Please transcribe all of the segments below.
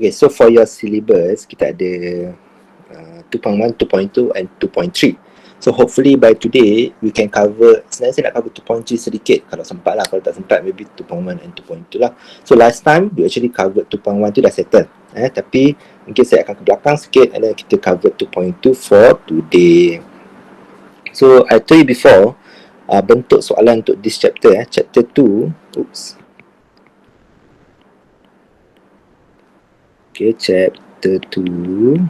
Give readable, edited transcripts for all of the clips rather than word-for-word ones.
Okay, so for your syllabus, kita ada 2.1, 2.2 and 2.3. So hopefully by today, we can cover, sebenarnya saya nak cover 2.3 sedikit. Kalau sempat lah, kalau tak sempat, maybe 2.1 and 2.2 lah. So last time, we actually covered 2.1 tu dah settle. Tapi mungkin saya akan ke belakang sikit and then kita cover 2.2 for today. So I told you before, bentuk soalan untuk this chapter, chapter 2. Oops. Okay, chapter 2.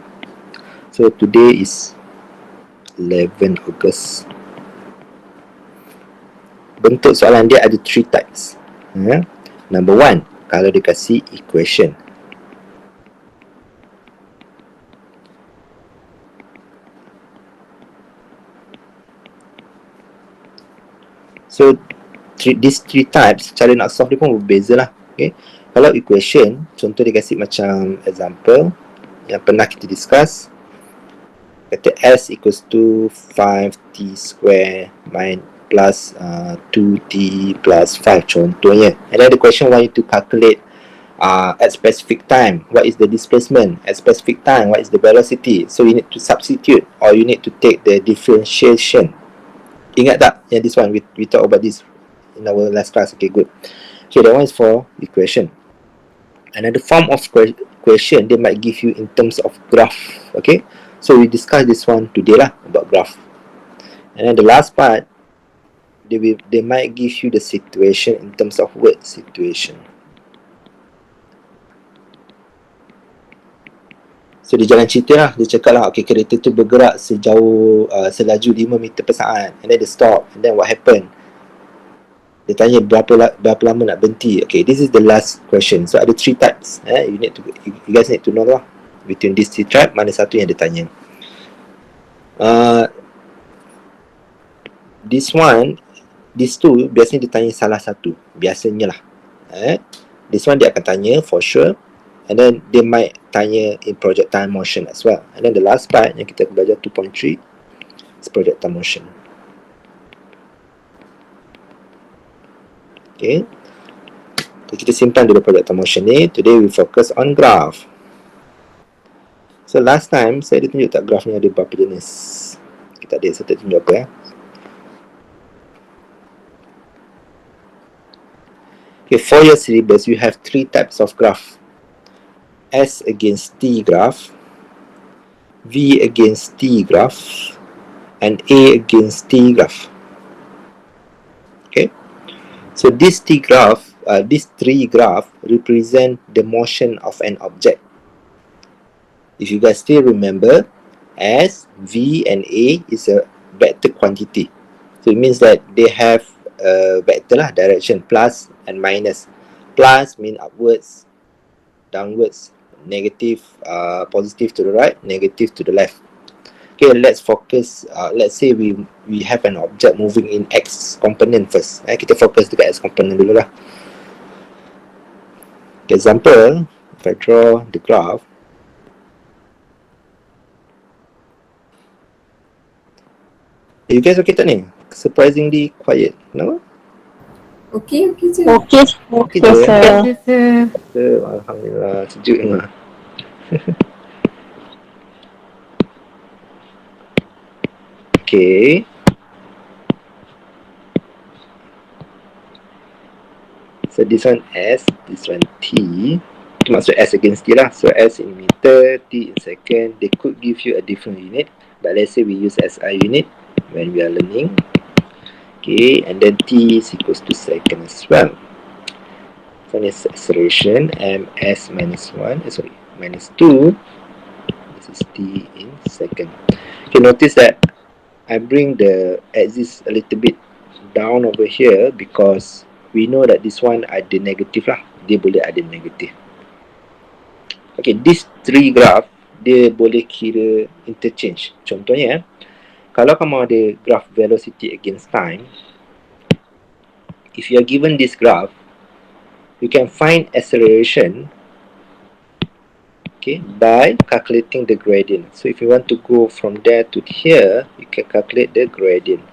So today is 11 August. Bentuk soalan dia ada 3 types. Number 1, kalau dia kasih equation. So these 3 types, cara nak solve dia pun berbeza lah. Okay? Kalau equation, contoh dia kasih macam example yang pernah kita discuss. Kata S equals to 5t square plus 2t plus 5 contohnya. And then the question want you to calculate at specific time, what is the displacement? At specific time, what is the velocity? So you need to substitute or you need to take the differentiation. Ingat tak yang this one, we talk about this in our last class. Okay, good. Okay, that one is for equation. Another form of question they might give you in terms of graph. Okay, so we discuss this one today lah, about graph. And then the last part, they might give you the situation in terms of word situation. So dia jalan cerita lah, dia cakap lah, okay, kereta tu bergerak selaju 5 meter per saat, and then dia stop, and then what happened? Dia tanya berapa lama nak berhenti. Okay, this is the last question. So ada 3 types. You guys need to know lah, between these 3 types, mana satu yang dia tanya. These two, biasanya dia tanya salah satu. Biasanya lah. This one dia akan tanya for sure. And then they might tanya in projectile motion as well. And then the last part yang kita belajar 2.3 is projectile motion. Okay, so kita simpan dulu projectile motion ni. Today we focus on graph. So last time saya ada tunjuk tak graph ni ada berapa jenis? Kita ada, saya tak tunjuk apa Okay, for your syllabus you have 3 types of graph. S against T graph, V against T graph, and A against T graph. Okay, so these 3 graph represent the motion of an object. If you guys still remember, S, V, and A is a vector quantity. So it means that they have a vector lah, direction, plus and minus. Plus mean upwards, downwards, negative, positive to the right, negative to the left. Okay, let's focus, let's say we have an object moving in X component first. Kita fokus dekat X component dulu lah. Okay, example, if I draw the graph, you guys okay tak ni? Surprisingly quiet. Kenapa? Okay je. Okay je, Alhamdulillah, sejuk ni lah. Okay. So this one S, this one T. Itu maksud S against T lah. So S in meter, T in second. They could give you a different unit, but let's say we use SI unit when we are learning. Okay, and then T is equals to second as well. So this acceleration ms minus 1, minus 2. This is T in second. Okay, notice that I bring the axis a little bit down over here because we know that this one ada negative lah. Dia boleh ada negative. Okay, these 3 graph, dia boleh kira interchange. Contohnya, kalau kamu ada graph velocity against time, if you are given this graph, you can find acceleration, okay, by calculating the gradient. So if you want to go from there to here, you can calculate the gradient.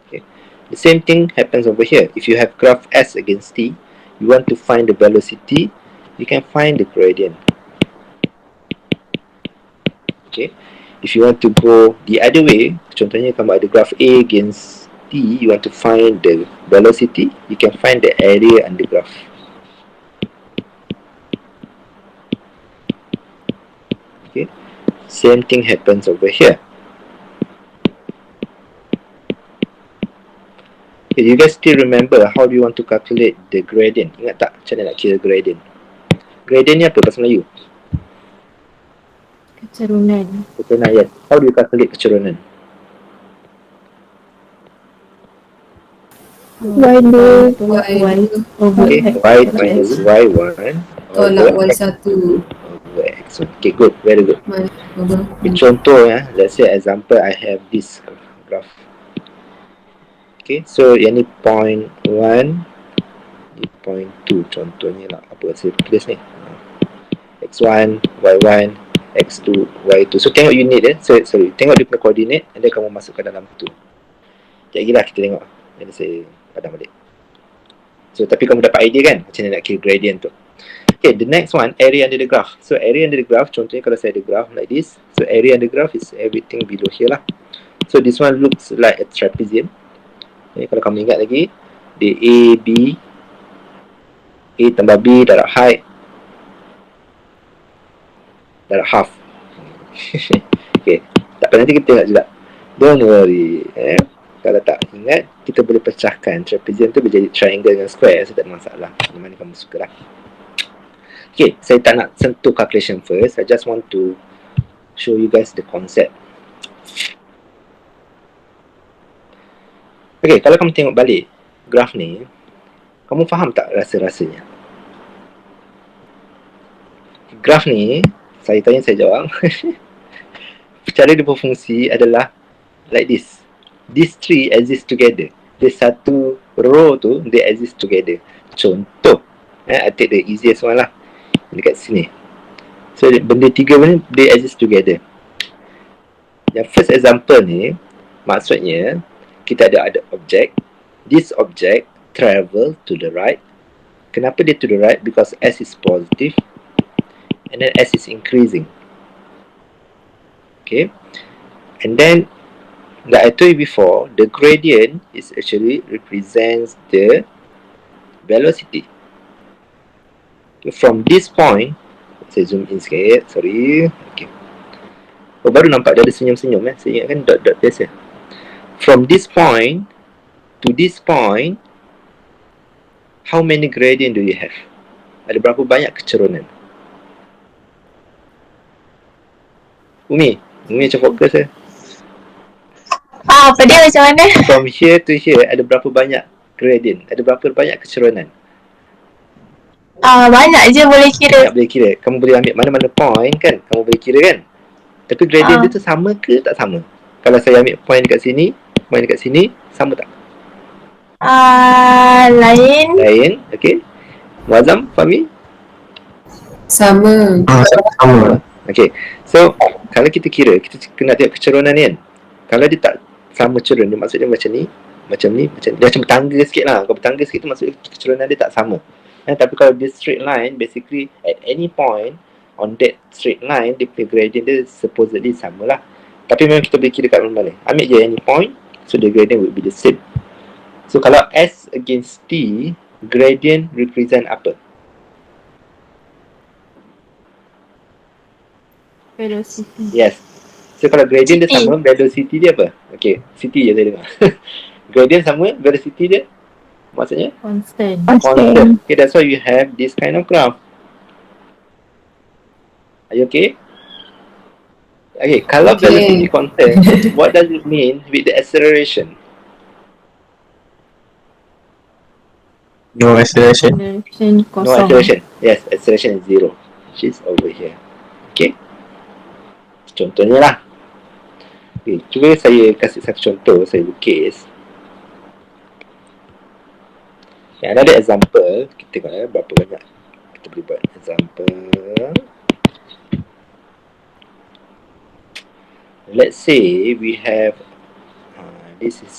Okay. The same thing happens over here. If you have graph S against T, you want to find the velocity, you can find the gradient. Okay, if you want to go the other way, contohnya kamu ada graph A against T, you want to find the velocity, you can find the area under graph. Okay, same thing happens over here. Okay, you guys still remember how do you want to calculate the gradient? Ingat tak macam mana nak kira gradient? Gradient ni apa bahasa Melayu? Kecerunan. Kecerunan, yes. How do you calculate kecerunan? Y2 over Okay, X. y minus y1 Tolak over x Y1 over x. Okay, good, very good. over Okay, contoh ya, let's say example I have this graph. Okay, so yang ni point 1, ni point 2 contohnya lah. Apa saya tulis ni? x1, y1, x2, y2. So tengok unit dia, sorry, tengok dia punya coordinate, and then kamu masukkan dalam tu. Sekejap lagi lah kita tengok. Jadi saya padam balik. So tapi kamu dapat idea kan macam mana nak kira gradient tu. Okay, the next one, area under the graph. So area under the graph, contohnya kalau saya ada graph like this, so area under the graph is everything below here lah. So this one looks like a trapezium. Okay, kalau kamu ingat lagi, dia A, B, A tambah B darab height darab half. Okay, tak apa, nanti kita tengok juga. Don't worry. Kalau tak ingat, kita boleh pecahkan trapezium tu menjadi triangle dengan square. So tak ada masalah. Mana kamu suka lah. Okay, saya tak nak sentuh calculation first. I just want to show you guys the concept. Okay, kalau kamu tengok balik graf ni, kamu faham tak rasa-rasanya? Graf ni, saya tanya, saya jawab. Cara dia berfungsi adalah like this. These three exist together. Dia satu row tu, they exist together. Contoh, I take the easiest one lah. Dekat sini. So, benda tiga ni, they exist together. Yang first example ni, maksudnya, kita ada object. This object travel to the right. Kenapa dia to the right? Because S is positive. And then S is increasing. Okay. And then, like I told you before, the gradient is actually represents the velocity. From this point, saya zoom in sikit, sorry. Okay. Oh, baru nampak dia ada senyum-senyum saya ingatkan dot-dot biasa. From this point to this point, how many gradient do you have? Ada berapa banyak kecerunan? Umi macam fokus ya. Apa dia macam mana? From here to here, ada berapa banyak gradient? Ada berapa banyak kecerunan? Banyak je boleh kira. Tak boleh kira. Kamu boleh ambil mana-mana point kan? Kamu boleh kira kan? Tapi gradient dia tu sama ke tak sama? Kalau saya ambil point dekat sini, point dekat sini, sama tak? Lain. Lain, okay. Muazzam, Fahmi? sama. Sama. Okay, so kalau kita kira, kita kena tengok kecerunan ni kan. Kalau dia tak sama cerun, dia maksudnya macam ni, macam ni, macam ni. Dia macam bertangga sikit lah. Kalau bertangga sikit tu maksudnya kecerunan dia tak sama. Tapi kalau dia straight line, basically at any point on that straight line, dia punya gradient dia supposedly sama lah. Tapi memang kita boleh kira kat mana-mana. Ambil je any point, so the gradient will be the same. So kalau S against T, gradient represent apa? Velocity. Yes. So kalau gradient dia sama, velocity dia apa? Okay, city je saya dengar. Gradient sama, velocity dia maksudnya? Constant. Constant. Okay, that's why you have this kind of graph. Are you okay? Okay, kalau Okay. velocity constant, what does it mean with the acceleration? No acceleration. Acceleration No kosong. acceleration. Yes, acceleration is 0. Which is over here. Okay. Contohnya lah. Okay, cuba saya kasih satu contoh, saya lukis. Okay, ada example. Kita tengok berapa banyak kita boleh buat example. Let's say we have this is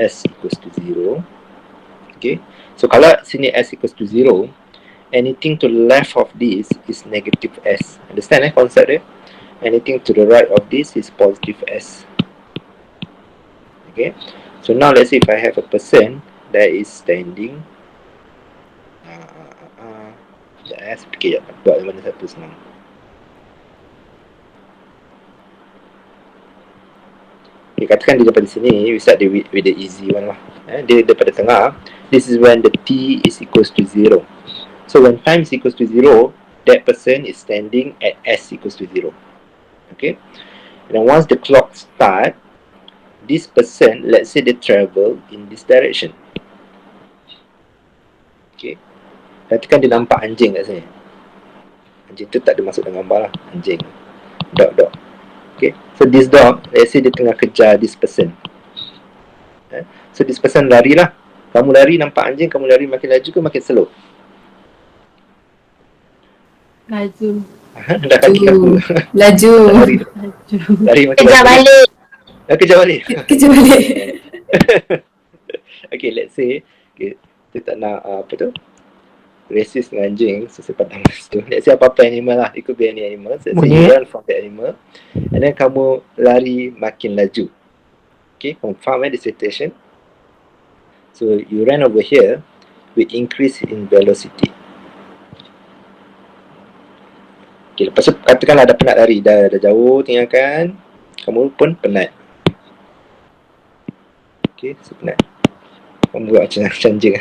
S equals to 0. Okay, so kalau sini S equals to 0, anything to the left of this is negative S. Understand konsep dia? Anything to the right of this is positive S. Okay, so now let's say if I have a person that is standing sekejap fikir sekejap, buat yang mana satu senang. Okay, katakan dia daripada sini, we start with the easy one lah. Dia daripada tengah, this is when the T is equals to 0. So when time is equals to 0, that person is standing at S equals to 0. Okay, and then once the clock start, this person, let's say they travel in this direction. Okay, katakan dia nampak anjing kat sini. Anjing tu tak ada masuk dalam gambar lah. Anjing, dog. Okay, so this dog, let's say dia tengah kejar this person. So this person lari lah. Kamu lari nampak anjing, kamu lari makin laju ke makin slow? Laju. Dah kaki kamu. Laju. Lari makin Kejar laju. balik. Kejar balik. Kerja balik. Okay, let's say kita tak nak apa tu, racist dengan anjing, so saya padam situ. Let's say apa-apa animal lah, it could be any animal. So let's say you run from the animal, and then kamu lari makin laju. Okay, confirm the situation. So you run over here with increase in velocity. Okay, lepas tu katakanlah dah penat lari, dah jauh tinggalkan, kamu pun penat. Okay, so penat. Kamu buat macam anjing.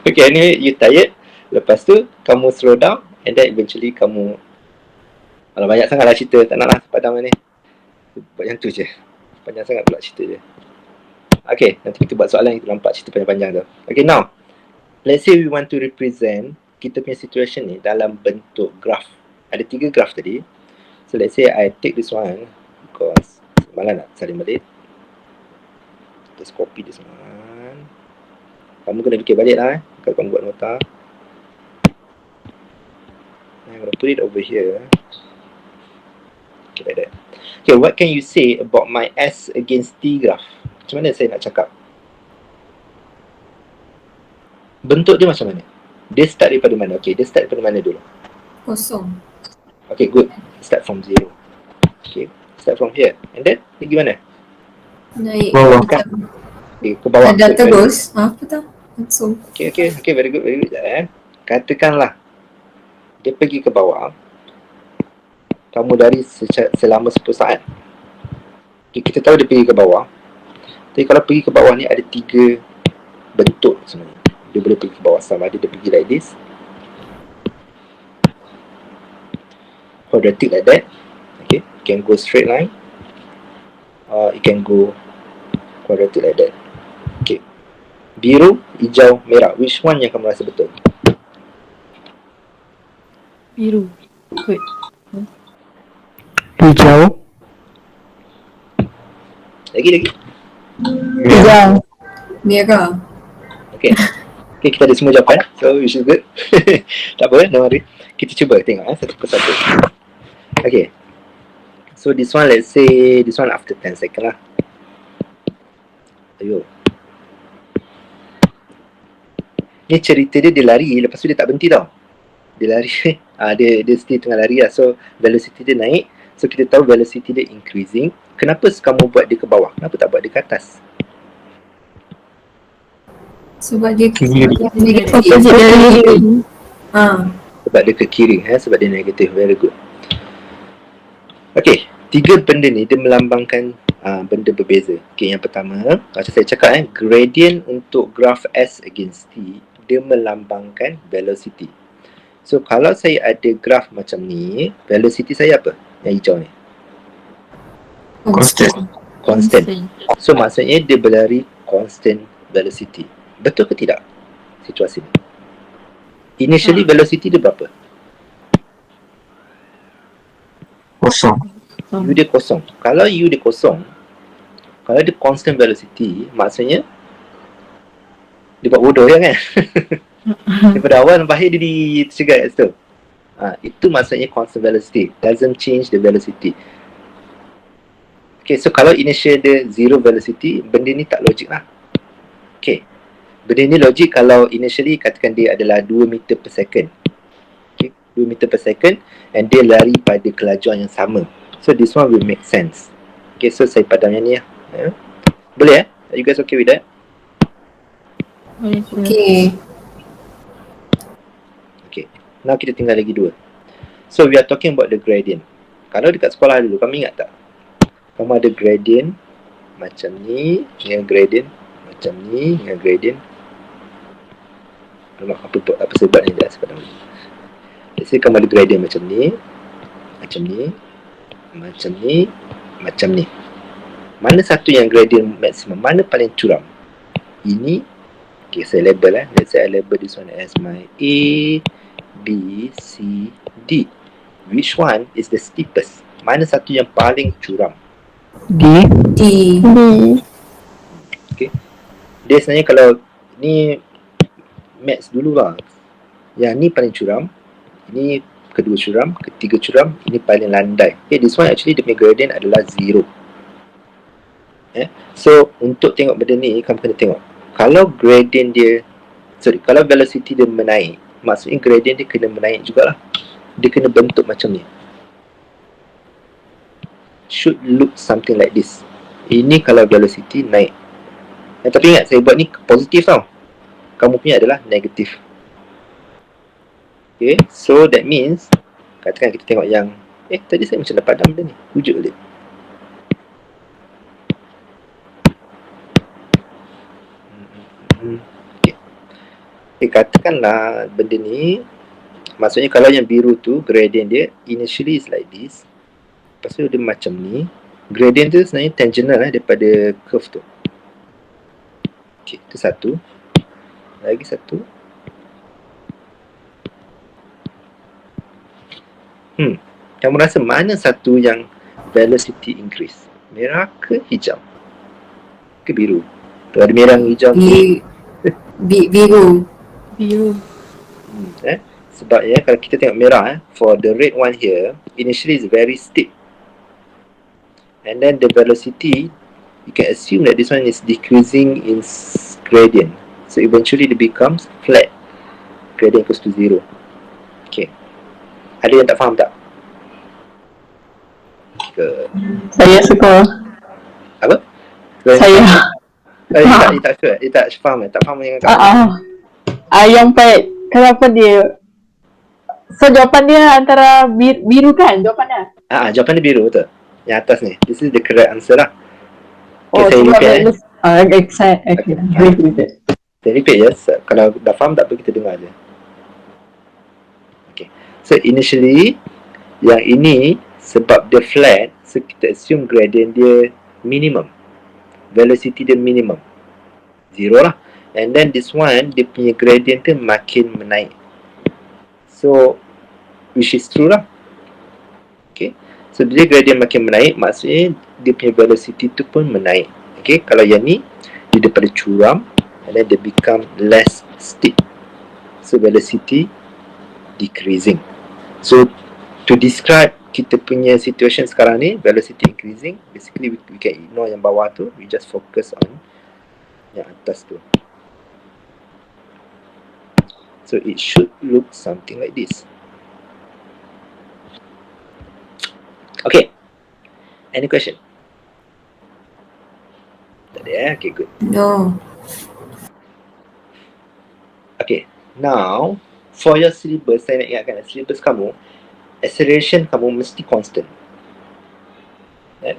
Okay, anyway, you tired. Lepas tu, kamu slow down, and then eventually kamu, kalau banyak sangat lah cerita, tak nak lah padam ni. Buat yang tu je. Panjang sangat pula cerita je. Okay, nanti kita buat soalan yang kita nampak cerita panjang-panjang tu. Okay, now, let's say we want to represent kita punya situation ni dalam bentuk graph. Ada 3 graph tadi. So, let's say I take this one, because malah nak salin balik. Just copy this one. Kamu kena fikir balik lah kalau kamu buat nota. I'm gonna put it over here. Okay, like that. Okay, what can you say about my S against T graph? Macam mana saya nak cakap? Bentuk dia macam mana? Dia start daripada mana? Okay, dia start daripada mana dulu? Kosong. Okay, good. Start from 0. Okay, start from here. And then, pergi mana? Naik. Bawah. Okay, ke bawah. Ada Good, terus. Apa tu? Langsung. Okay, very good. Katakanlah dia pergi ke bawah, kamu lari selama 10 saat. Okay, kita tahu dia pergi ke bawah. Tapi kalau pergi ke bawah ni ada 3 bentuk sebenarnya. Dia boleh pergi ke bawah, sama ada dia pergi like this, quadratic like that. Okay, it can go straight line, or it can go quadratic like that. Okay, biru, hijau, merah. Which one yang kamu rasa betul? Biru. Good. Hijau. Lagi. Hijau. Merah. Okay. Okay, kita ada semua jawapan. So, which is good. Tak apa, don't worry. Kita cuba tengok satu persatu. Okay. So, this one, let's say, this one after 10 second lah. Ayo. Ni cerita dia lari, lepas tu dia tak berhenti tau. Dia lari, dia still tengah lari lah. So, velocity dia naik. So, kita tahu velocity dia increasing. Kenapa kamu buat dia ke bawah? Kenapa tak buat dia ke atas? Sebab dia Kiri. negatif. Opposite dari Sebab dia ke kiri, sebab dia negatif. Very good. Okay, 3 benda ni dia melambangkan benda berbeza. Okay, yang pertama, macam saya cakap gradient untuk graph S against T, dia melambangkan velocity. So, kalau saya ada graph macam ni, velocity saya apa? Yang hijau ni. Constant. So, maksudnya dia berlari constant velocity. Betul ke tidak situasi ni? Initially, velocity dia berapa? Kosong. U dia kosong. Kalau U dia kosong, kalau dia constant velocity, maksudnya dia buat bodoh kan? Daripada awal sampai akhir dia tercegat kat situ. Itu maksudnya constant velocity. Doesn't change the velocity. Okay, so kalau initial dia zero velocity, benda ni tak logik lah. Okay. Benda ni logik kalau initially katakan dia adalah 2 meter per second. Okay, 2 meter per second and dia lari pada kelajuan yang sama. So this one will make sense. Okay, so saya padam yang ni lah. Boleh Are you guys okay with that? Boleh sir. Okay. Okay, now kita tinggal lagi 2. So we are talking about the gradient. Kalau dekat sekolah dulu, kamu ingat tak? Kamu ada gradient macam ni, dengan gradient macam ni, dengan gradient. Alamak, apa sebab ni dah sebab ni. Let's say kamu ada gradient macam ni, macam ni, macam ni, macam ni. Mana satu yang gradient maksimum? Mana paling curam? Ini, okay, saya label Let's say I label this one as my A, B, C, D. Which one is the steepest? Mana satu yang paling curam? D. D. Dia sebenarnya kalau ni maths dulu lah. Yang ni paling curam, ini kedua curam, ketiga curam, ini paling landai. Okay, this one actually dia punya gradient adalah 0. So untuk tengok benda ni, kamu kena tengok kalau gradient dia, kalau velocity dia menaik, maksudnya gradient dia kena menaik jugalah. Dia kena bentuk macam ni. Should look something like this. Ini kalau velocity naik. Tapi ingat, saya buat ni positif tau. Kamu punya adalah negatif. Okay, so that means katakan kita tengok yang tadi saya macam dapat dalam benda ni. Wujud dia. Okay, katakanlah benda ni, maksudnya kalau yang biru tu gradient dia initially is like this. Lepas tu dia macam ni. Gradient tu sebenarnya tangential daripada curve tu. Okay, itu satu. Lagi satu. Kamu rasa mana satu yang velocity increase? Merah ke hijau? Ke biru? Tu ada merah, hijau. Biru. Biru. Sebab kalau kita tengok merah for the red one here, initially is very steep. And then the velocity, you can assume that this one is decreasing in gradient. So eventually it becomes flat. Gradient equals to 0. Okay. Ada yang tak faham tak? Saya suka. Apa? Saya. Dia tak sure. Dia tak faham. Tak faham dengan kamu. Yang baik. Kenapa dia? So jawapan dia antara biru kan jawapannya? Jawapan dia biru betul. Yang atas ni. This is the correct answer lah. Okay, Oh, saya repeat saya agree with it. Saya repeat Kalau dah faham tak apa, kita dengar je. Okay. So initially, yang ini sebab dia flat, so kita assume gradient dia minimum. Velocity dia minimum. 0 lah. And then this one, dia punya gradient tu makin menaik. So, which is true lah. Okay. So, bila gradient makin menaik, maksudnya dia punya velocity tu pun menaik. Okay. Kalau yang ni, dia daripada curam, and then they become less steep. So, velocity decreasing. So, to describe kita punya situation sekarang ni, velocity increasing, basically we can ignore yang bawah tu, we just focus on yang atas tu. So it should look something like this. Okay, any question? Tak ada okay, good. No. Okay, now for your syllabus, saya nak ingatkan syllabus kamu, acceleration kamu mesti constant.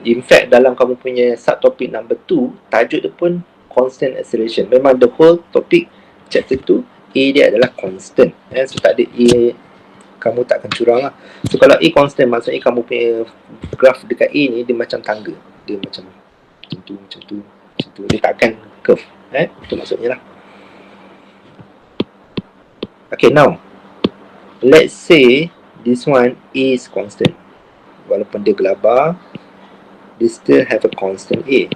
In fact, dalam kamu punya subtopic number 2, tajuk dia pun constant acceleration. Memang the whole topic chapter 2, A dia adalah constant. So tak ada A, kamu tak akan curang lah. So kalau A constant, maksudnya kamu punya graph dekat A ni, dia macam tangga. Dia macam tu, macam tu, macam tu. Dia tak akan curve. Itu maksudnya lah. Okay, now let's say this one is constant. Walaupun dia gelabar, they still have a constant A.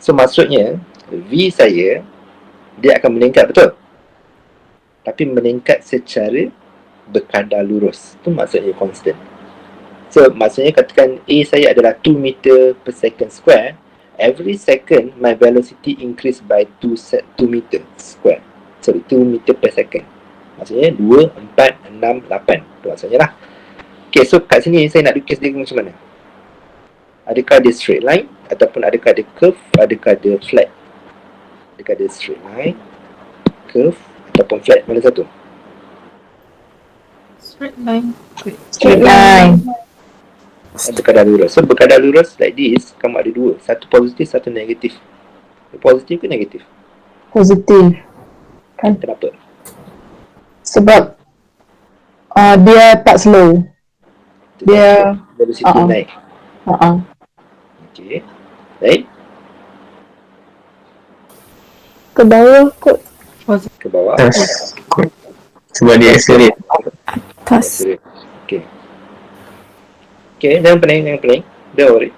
So maksudnya V saya, dia akan meningkat, betul? Tapi meningkat secara berkadar lurus. Itu maksudnya constant. So maksudnya katakan A saya adalah 2 meter per second square. Every second my velocity increase by 2 meter square. Sorry, 2 meter per second. Maksudnya 2, 4, 6, 8. Itu maksudnya lah. Okay, so kat sini saya nak lukis dia macam mana? Adakah dia straight line ataupun adakah dia curve, adakah dia flat? Adakah dia straight line, curve ataupun flat? Mana satu? Straight line. Straight line. Berkadar lurus. So berkadar lurus like this, kamu ada dua. Satu positif, satu negatif. Positif ke negatif? Positif. Kan? Kenapa? Sebab dia tak slow. Dia velocity naik. Okay. Baik. Ke bawah kot. Ke bawah. Atas. Sebab dia accelerate. Atas. Okay. Okay, jangan pening. Don't worry.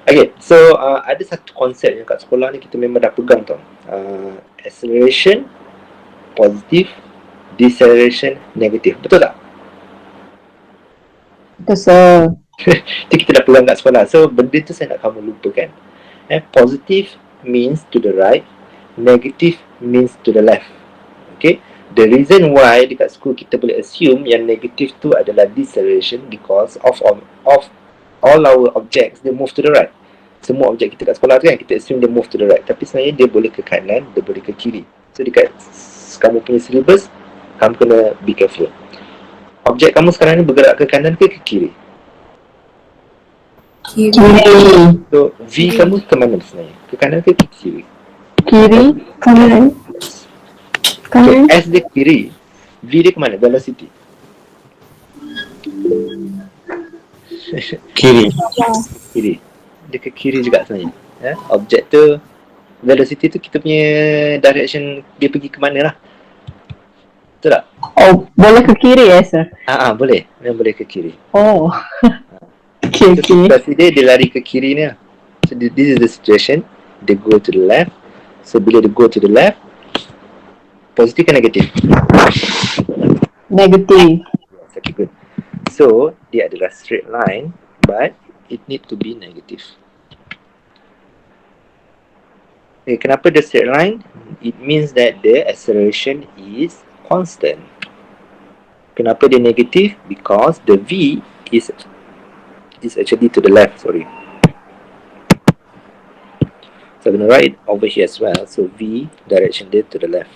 Okay, so ada satu konsep yang kat sekolah ni kita memang dah pegang tau. Acceleration positif, deceleration negatif. Betul tak? Betul sir. Itu kita dah pegang kat sekolah. So benda tu saya nak kamu lupakan. Positive means to the right, negative means to the left. Okay. The reason why dekat school kita boleh assume yang negative tu adalah deceleration because of all our objects they move to the right. Semua objek kita kat sekolah tu kan kita assume dia move to the right, tapi sebenarnya dia boleh ke kanan, dia boleh ke kiri. So dekat kamu punya syllabus, kamu kena be careful. Objek kamu sekarang ni bergerak ke kanan ke kiri? Kiri. So V kamu ke mana sebenarnya? Ke kanan ke kiri? Kiri. Kanan. So Kanan. S dia kiri, V dia ke mana? Velocity. Kiri. Kiri. Dia ke kiri juga sebenarnya. Objek tu, velocity tu kita punya direction dia pergi ke mana lah. Betul tak? Oh, boleh ke kiri sir? Boleh. Memang boleh ke kiri. Oh. Okay. So situasi dia lari ke kiri ni lah. So this is the situation. They go to the left. So bila dia go to the left, positif ke negatif? Negatif. Yes, okay, good. So dia adalah straight line, but it need to be negative. Okay, kenapa dia straight line? It means that the acceleration is constant. Kenapa dia negative? Because the V is actually to the left, sorry. So I'm going to write it over here as well. So V direction dia to the left.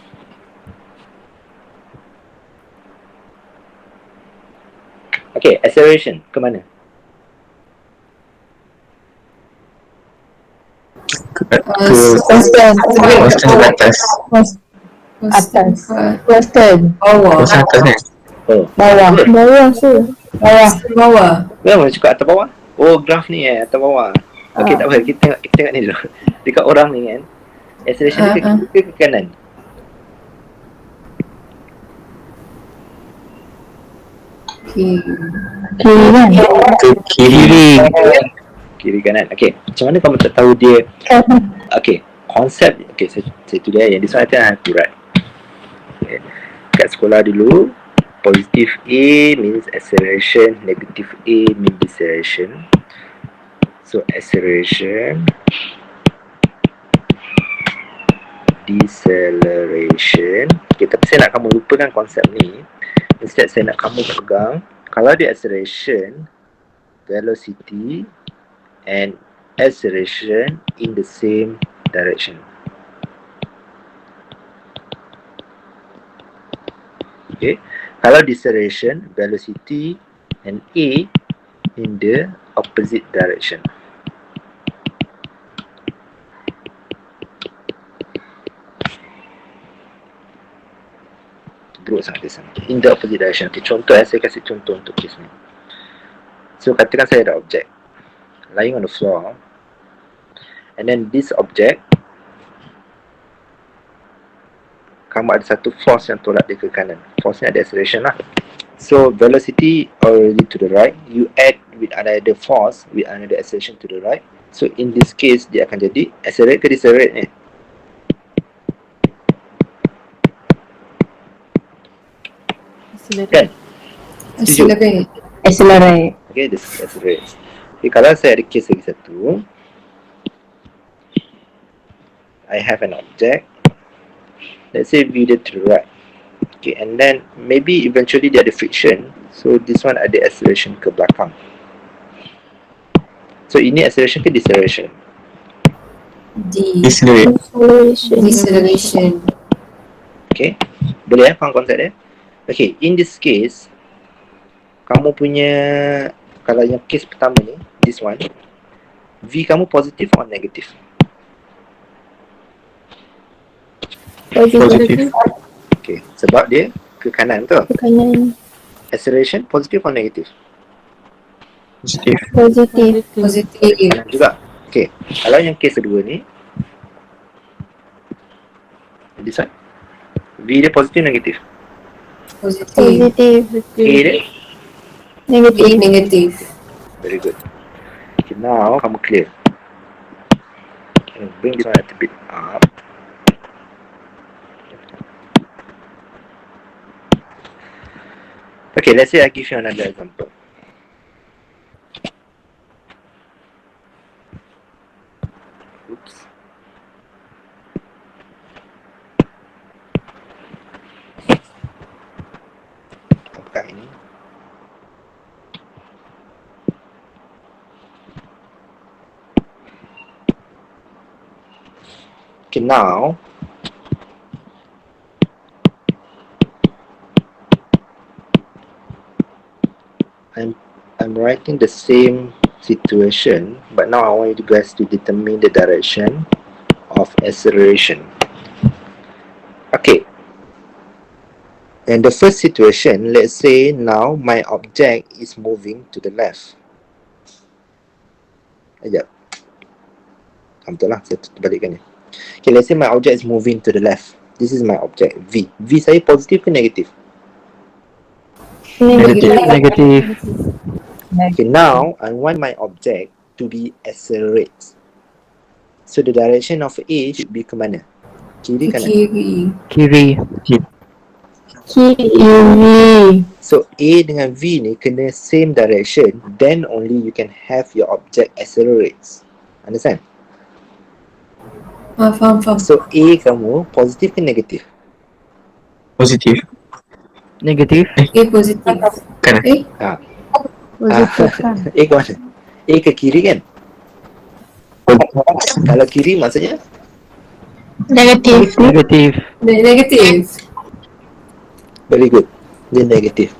Okay, acceleration ke mana? Constant. Constant ke atas. Atas. Constant. Bawah. Constant atas kan? Oh, Bawah. Bawah sir. Bawah. Bawah. memang cakap atas bawah. Oh, graf ni atas bawah. Okay, tak apa. Kita tengok ni dulu. Dekat orang ni kan, acceleration dia ke kiri ke kanan? Kiri. Kiri kan? Ke kiri. Kiri kanan. Okay, macam mana kamu tak tahu dia? Okay, konsep. Okay, saya tu dia yang this one I have to write. Okay. Kat sekolah dulu, positive A means acceleration, negative A means deceleration. So acceleration, deceleration. Okay, tapi saya nak kamu lupakan konsep ni. Instead saya nak kamu pegang, kalau dia acceleration, velocity and acceleration in the same direction. Okay, kalau deceleration, velocity and A in the opposite direction. Teruk sangat di sana. In the opposite direction. Okay, contoh saya kasih contoh untuk kes ni. So katakan saya ada objek lying on the floor, and then this object, kamu ada satu force yang tolak dia ke kanan. Force ni ada acceleration lah. So velocity already to the right, you add with another force with another acceleration to the right. So in this case dia akan jadi accelerate ke decelerate ni? Kan? Setuju? Accelerate. Accelerate. Okay, this accelerates. Okay, kalau saya ada case lagi satu, I have an object, let's say V dia to the right. Okay, and then maybe eventually dia ada friction, so this one ada acceleration ke belakang. So ini acceleration ke deceleration? Decelerate. Deceleration. Okay, boleh faham konsep dia? Okay, in this case, kamu punya, kalau yang case pertama ni, this one, V kamu positif or negatif? Positif. Okay, sebab dia ke kanan tu. Ke kanan. Acceleration positif or negatif? Positif. Positif. Positif. Kanan juga. Okay, kalau yang case kedua ni, this one, V dia positif negatif? Positif. Positif. A dia? Negatif. Negatif. Very good. Okay, now kamu clear. Bring this one a little bit up. Okay, let's say I give you another example. Oops. Apakah ini? Okay, now I'm writing the same situation, but now I want you guys to determine the direction of acceleration. Okay. In the first situation, let's say now my object is moving to the left. Sekejap. Betul lah, saya balikkan ni. Okay, let's say my object is moving to the left. This is my object, V. V saya positif ke negatif? Negatif. Okay, now I want my object to be accelerate. So the direction of A should be ke mana? Kiri kanan? Kiri. Kiri. Kiri. So A dengan V ni kena same direction, then only you can have your object accelerates. Understand? Faham. So A kamu positif ke negatif? Positif. Negatif. Positif. Kanan. Positif kan. A ke mana? A ke kiri kan? Kalau kiri maksudnya Negatif. Negatif. Negatif. very good. Dia negatif.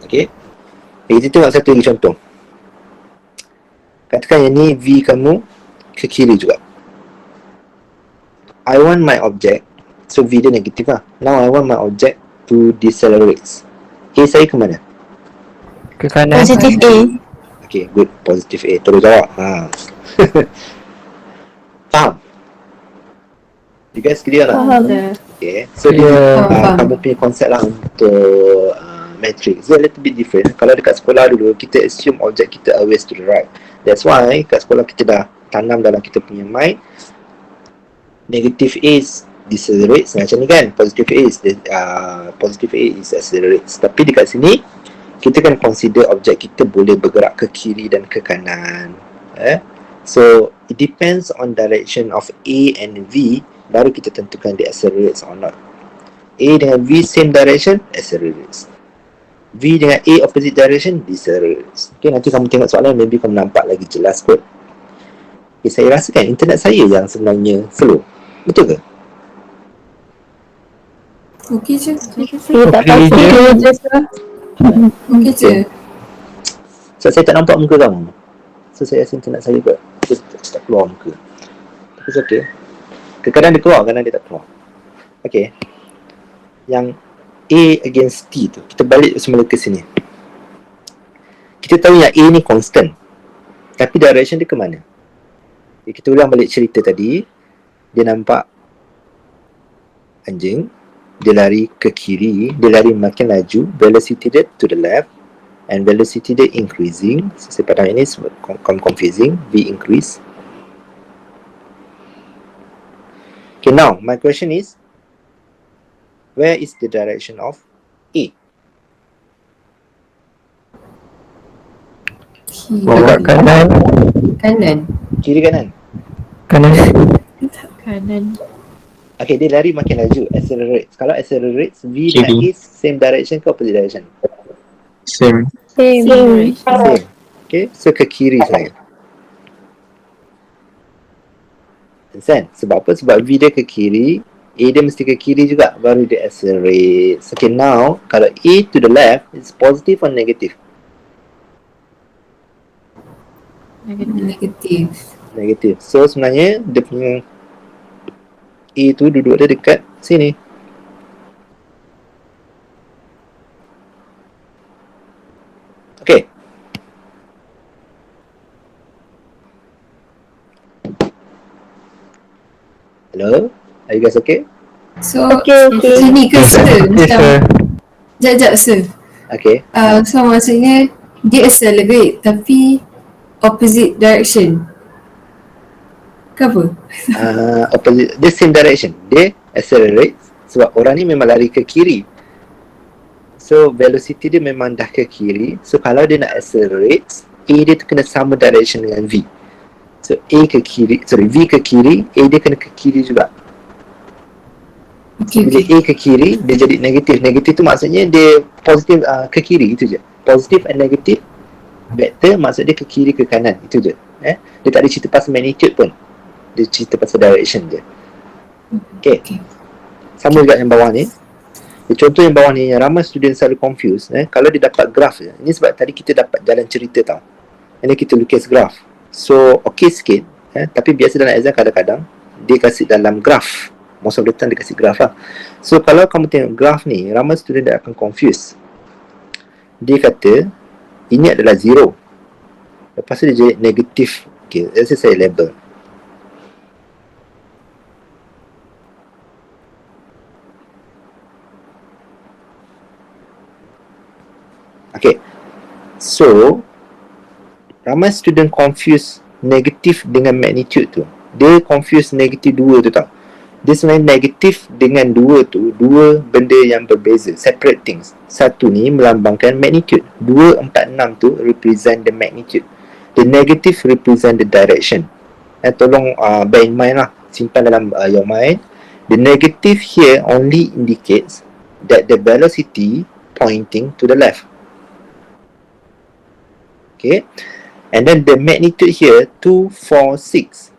Okay. Kita tengok satu lagi contoh. Katakan yang ni V kamu ke kiri juga. I want my object, so V dia negatif lah. Now I want my object to decelerate. A saya ke mana? Ke kanan. Positif A. Okay, good. Positif A. Terus jawab. Faham? You guys clear tak? Faham. Okay. So Faham. kamu punya konsep lah untuk matrix. It's a little bit different. Kalau dekat sekolah dulu, kita assume object kita always to the right. That's why kat sekolah kita dah tanam dalam kita punya mind, negative A is decelerates macam ni kan, positive A is accelerates. Tapi dekat sini kita kan consider objek kita boleh bergerak ke kiri dan ke kanan. So it depends on direction of A and V, baru kita tentukan dia accelerates or not. A dengan V same direction, accelerates. V dengan A opposite direction, decelerates. Okay, nanti kamu tengok soalan, maybe kamu nampak lagi jelas kot. Okay, saya rasa kan internet saya yang sebenarnya slow. Betul ke? Okey je. Saya tak pasti je. Okey je. So saya tak nampak muka kamu. So saya rasa internet saya kot tak keluar muka. Tapi it's okay. Kadang-kadang dia keluar, kadang dia tak keluar. Okay. Yang A against T tu, kita balik semula ke sini. Kita tahu yang A ni constant, tapi direction dia ke mana? Okay, kita ulang balik cerita tadi. Dia nampak anjing, dia lari ke kiri, dia lari makin laju, velocity dia to the left, and velocity dia increasing. So, pada ini confusing, V increase. Okay, now my question is, where is the direction of A? Bawa kanan. Kanan. Kiri kanan. Kanan. Kanan. Okay, dia lari makin laju, accelerate. Kalau accelerate, V Kiri. dengan E same direction ke opposite direction? Same. Same. Same. Okay, so ke kiri saya. Understand? Sebab apa? Sebab V dia ke kiri, A dia mesti ke kiri juga, baru dia accelerate. Okay, now, kalau A to the left, it's positive or negative? Negatif. Negative. So, sebenarnya, dia punya A tu duduk dia dekat sini. Okay. Hello? Are you guys okay? So, Okay. sini ke sir? Okay, Macam, sir. Sekejap sir. Okay. So maksudnya, dia accelerate tapi opposite direction. Ke apa? Opposite, dia same direction. Dia accelerate sebab orang ni memang lari ke kiri. So velocity dia memang dah ke kiri. So kalau dia nak accelerate, A dia tu kena sama direction dengan V. So A ke kiri, V ke kiri, A dia kena ke kiri juga. Okay, Bila okay. A ke kiri, dia jadi negatif. Negatif tu maksudnya dia positif ke kiri, itu je. Positif and negatif vector maksud dia ke kiri ke kanan, itu je. Dia tak ada cerita pasal magnitude pun. Dia cerita pasal direction je. Okay. Okay. Sama juga yang bawah ni. Contoh yang bawah ni, yang ramai student selalu confuse. Kalau dia dapat graf je. Ini sebab tadi kita dapat jalan cerita tau. Ini kita lukis graf. So, okay sikit. Tapi biasa dalam exam kadang-kadang, dia kasih dalam graf. Most of the time dia kasih graf lah. So, kalau kamu tengok graf ni, ramai student dia akan confuse. Dia kata, ini adalah 0. Lepas tu dia jadi negatif. Okay, let's say saya label. Okay. So, ramai student confuse negatif dengan magnitude tu. Dia confuse negatif 2 tu tau. Dia sebenarnya negatif dengan 2 tu, 2 benda yang berbeza, separate things. Satu ni melambangkan magnitude. 2, 4, 6 tu represent the magnitude. The negative represent the direction. Tolong bear in mind lah, simpan dalam your mind. The negative here only indicates that the velocity pointing to the left. Okay. And then the magnitude here 2, 4, 6.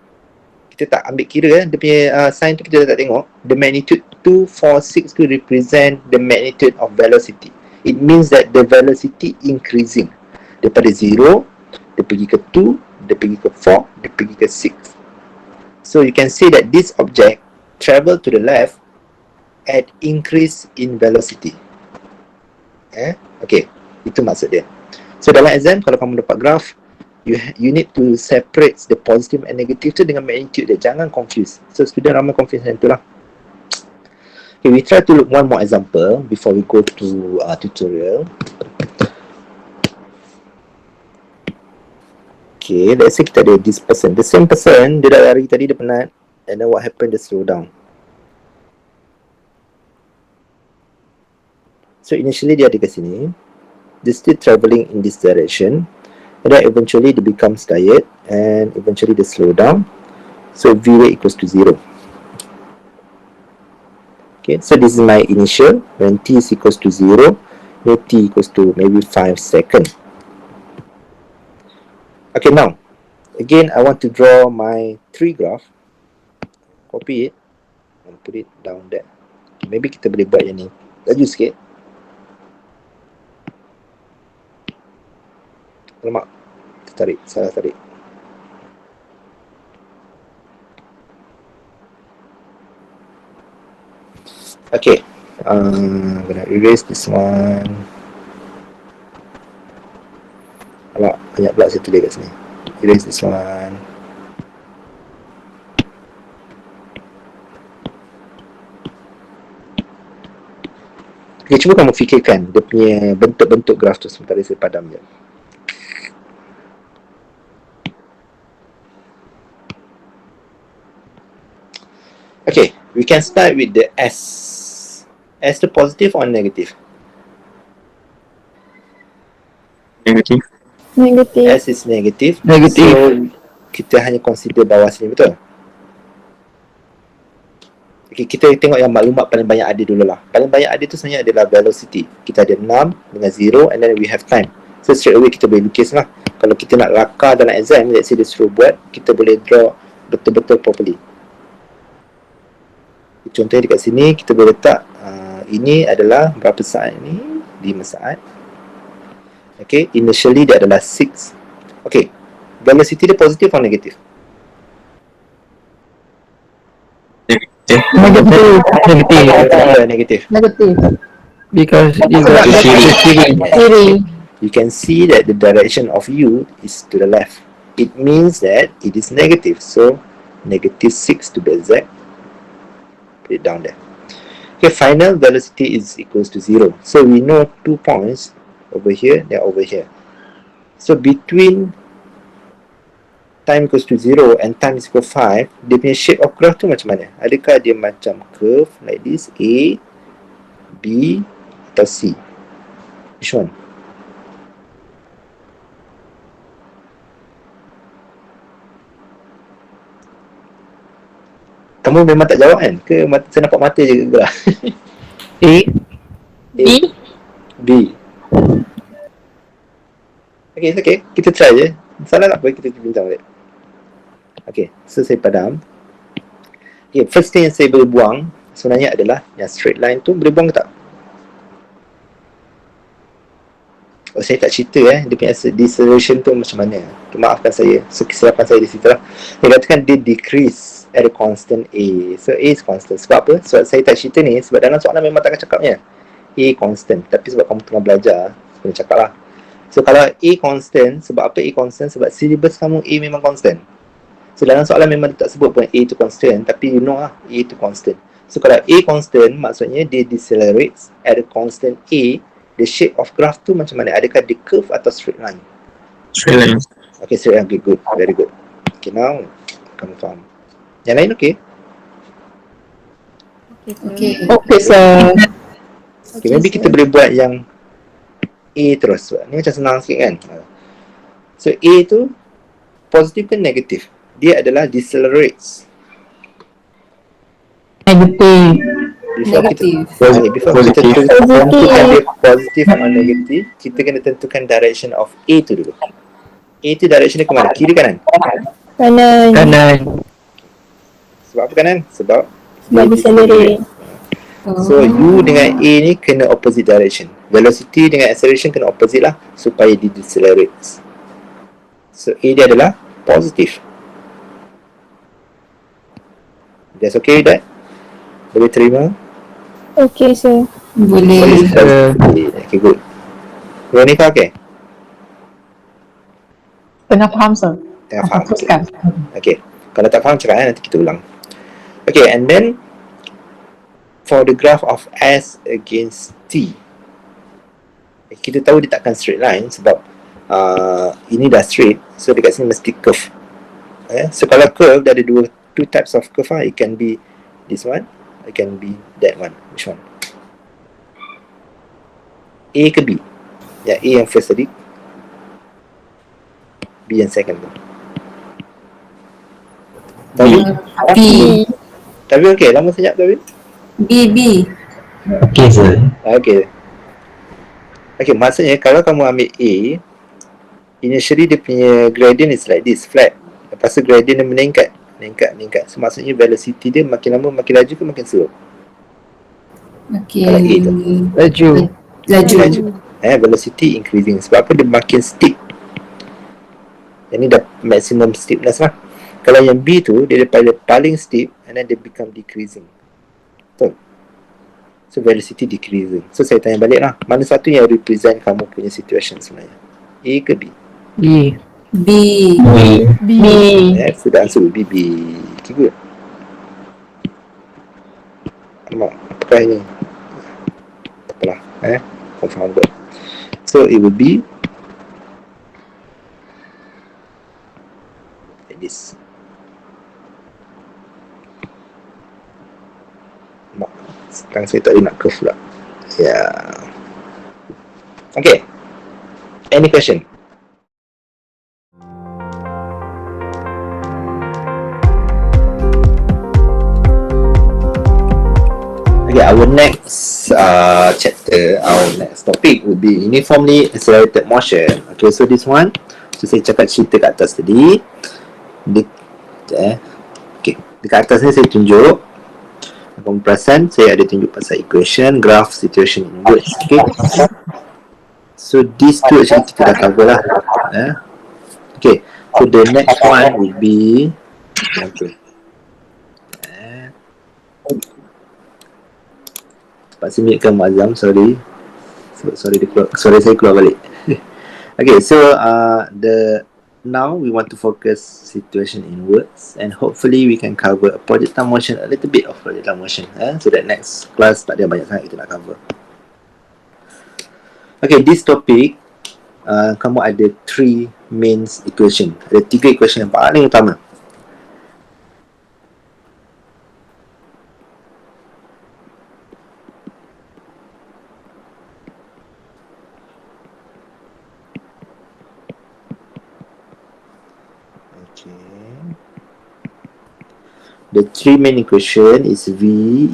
Kita tak ambil kira dia punya sign tu kita tak tengok. The magnitude 2, 4, 6 tu represent the magnitude of velocity. It means that the velocity increasing. Daripada 0, dia pergi ke 2, dia pergi ke 4, dia pergi ke 6. So you can see that this object travel to the left at increase in velocity. Okay, itu maksud dia. So dalam exam, kalau kamu dapat graph, you need to separate the positive and negative tu dengan magnitude dia. Jangan confuse. So student ramai confuse yang tu lah. Okay, we try to look one more example before we go to tutorial. Okay, let's say kita ada this person. The same person, dia dah lari tadi, dia penat. And then what happened, dia slow down. So initially dia ada ke sini. Dia still travelling in this direction. And then eventually dia becomes tired. And eventually dia slow down. So V rate equals to 0. Okay, so this is my initial. When T is equals to 0, then T equals to maybe 5 seconds. Okay, now, again, I want to draw my tree graph. Copy it and put it down there. Okay, maybe kita boleh buat yang ni. Laju sikit. Alamak, tarik, salah tarik. Okay, I'm gonna erase this one. Alamak, banyak pula saya tulis kat sini. Erase this one. Okay, cuba kamu fikirkan dia punya bentuk-bentuk graf tu sementara saya padam je. Okay, we can start with the S. S tu positive or negative? Negative. Negative. S is negative. Negative. So kita hanya consider bawah sini, betul? Okay, kita tengok yang maklumat paling banyak ada dulu lah. Paling banyak ada tu sebenarnya adalah velocity. Kita ada 6 dengan 0 and then we have time. So straight away kita boleh lukis lah. Kalau kita nak rakar dalam exam, let's say dia suruh buat, kita boleh draw betul-betul properly. Contohnya dekat sini kita boleh letak ini adalah berapa saat ni? 5 saat. Okay, initially dia adalah 6. Okay, velocity dia positif atau negatif? Negative. Negative. Negatif. Negatif. Because you got Kiri. You can see that the direction of U is to the left. It means that it is negative. So, negative 6 to be exact. Put it down there. Okay, final velocity is equals to 0. So, we know 2 points over here, they're over here. So, between time equals to 0 and time is equal 5, dia punya shape of graph tu macam mana? Adakah dia macam curve like this, A, B atau C? Which one? Kamu memang tak jawab kan? Ke saya nampak mata je gerak? A. A, B. Okay, it's okay. Kita try je. Salah tak apa, kita bincang balik. Okay, so saya padam. Okay, first thing yang saya boleh buang sebenarnya adalah yang straight line tu boleh buang ke tak? Oh, saya tak cerita dia punya deceleration tu macam mana. Maafkan saya. So, kesilapan saya di situ lah. Dia katakan dia decrease at a constant A. So, A is constant. Sebab apa? Sebab saya tak cerita ni, sebab dalam soalan memang takkan cakapnya A constant. Tapi sebab kamu tengah belajar, kena cakap lah. So, kalau A constant, sebab apa A constant? Sebab syllabus kamu A memang constant. So, dalam soalan memang tak sebut pun A tu constant, tapi you know lah, A tu constant. So, kalau A constant, maksudnya dia decelerates at a constant A. The shape of graph tu macam mana? Adakah dia curve atau straight line? Straight line. Okay, straight line. Okay, good. Very good. Okay, now, kamu faham. Yang lain okay? Okay. Okay, sir. Okay, maybe kita boleh buat yang A terus. Ni macam senang sikit kan? So, A tu positif ke negatif? Dia adalah decelerates. Negatif. Before Negatif. before kita tentukan dia positif atau negatif, kita kena tentukan direction of A tu dulu. A tu direction dia ke mana? Kiri kanan? Kanan. Kanan. Sebab apa kanan? Sebab Sebab decelerate. So, U dengan A ni kena opposite direction. Velocity dengan acceleration kena opposite lah supaya dia decelerates. So, A dia adalah positif. That's okay with that? Boleh terima? Okay, sir. Boleh. Okay, good. Veronica, okay? Tengah faham, sir. Tengah faham. Teruskan. Okay. Kalau tak faham cakap nanti kita ulang. Okay, and then for the graph of S against T, kita tahu dia takkan straight line sebab ini dah straight, so dekat sini mesti curve. So kalau curve, dia ada two types of curve lah. It can be this one, it can be that one. Which one? A ke B? Ya, A yang first tadi, B yang second tu. Tahu? B. Tapi okay, lama sekejap tapi. B. Okay, sir. Okay. Okay, maksudnya kalau kamu ambil A, initially dia punya gradient is like this, flat. Lepas tu gradient dia meningkat. So maksudnya velocity dia makin lama makin laju ke makin slow? Kalau A tu. Laju. Velocity increasing. Sebab apa? Dia makin steep. Yang ni dah maximum steepness lah. Kalau yang B tu, dia daripada paling steep and then dia become decreasing. Betul? So velocity decreasing. So saya tanya balik lah, mana satu yang represent kamu punya situation sebenarnya? A ke B? B. B. B. So the answer will be B. Okay, good. Alamak, apakah ini? Tak apalah, confirm good. So it will be like this. Alamak, sekarang saya tak boleh nak curve pula. Yeah. Okay. Any question? Okay, our next chapter, our next topic would be uniformly accelerated motion. Okay, so this one, so saya cakap cerita kat atas tadi. Okay, dekat atas ni saya tunjuk. Kamu perasan, saya ada tunjuk pasal equation, graph, situation in words. Okay, so these two actually kita dah cover lah. Okay, so the next one will be example. Terpaksa mute kan Muazzam, sorry. Sorry saya keluar balik. Okay, so now we want to focus situation in words, and hopefully we can cover a projectile motion, a little bit of projectile motion, so that next class tak ada banyak sangat kita nak cover. Okay, this topic kamu ada 3 main equation. Ada 3 equation yang paling utama. The 3 main equation is V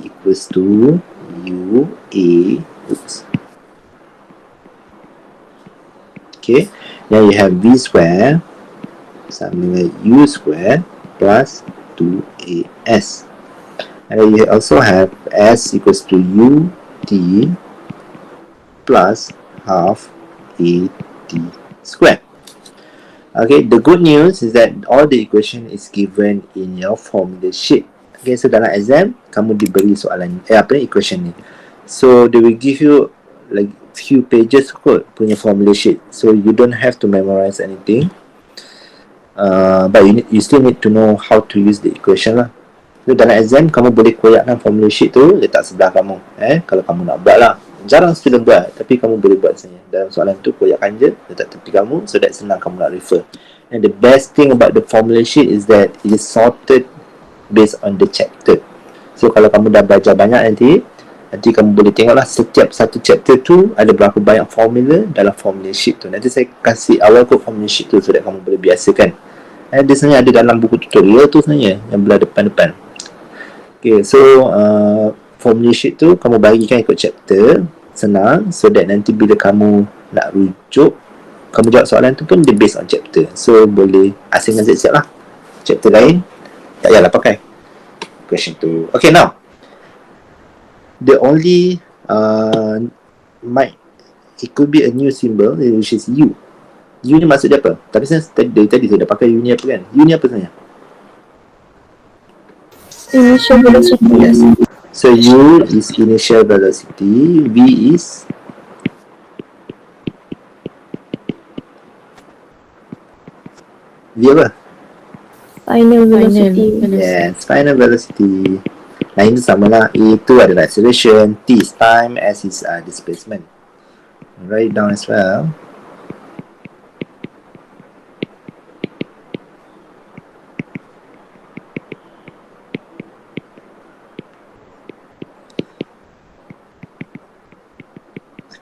equals to U A. Okay, now you have V square something like U square plus 2AS, and then you also have S equals to U T plus half AT square. Okay, the good news is that all the equation is given in your formula sheet. Okay, so dalam exam kamu diberi soalan equation ni. So they will give you like few pages kot punya formula sheet. So you don't have to memorize anything. But you still need to know how to use the equation lah. So dalam exam kamu boleh koyakkan formula sheet tu letak sebelah kamu. Kalau kamu nak buat lah. Jarang student buat, tapi kamu boleh buat sebenarnya. Dalam soalan tu koyakkan je, letak tepi kamu, so that senang kamu nak refer. And the best thing about the formula sheet is that it is sorted based on the chapter. So kalau kamu dah belajar banyak nanti kamu boleh tengoklah setiap satu chapter tu ada berapa banyak formula dalam formula sheet tu. Nanti saya kasih awal kot formula sheet tu so that kamu boleh biasakan. Dia sebenarnya ada dalam buku tutorial tu sebenarnya yang belah depan-depan. Okay, so formula sheet tu kamu bagikan ikut chapter, senang, so that nanti bila kamu nak rujuk, kamu jawab soalan tu pun dia based on chapter, so boleh asingkan siap-siap lah. Chapter lain tak payahlah pakai question tu. Okay, now the only it could be a new symbol which is U. U ni maksud dia apa? Tapi saya tadi saya dah pakai U ni apa kan? U ni apa sebenarnya? Initial velocity. Yes. So U is initial velocity, V is apa? Final velocity. Yes, final velocity. Nah, ini sama lah. A itu adalah acceleration, T is time, S is displacement. Write it down as well.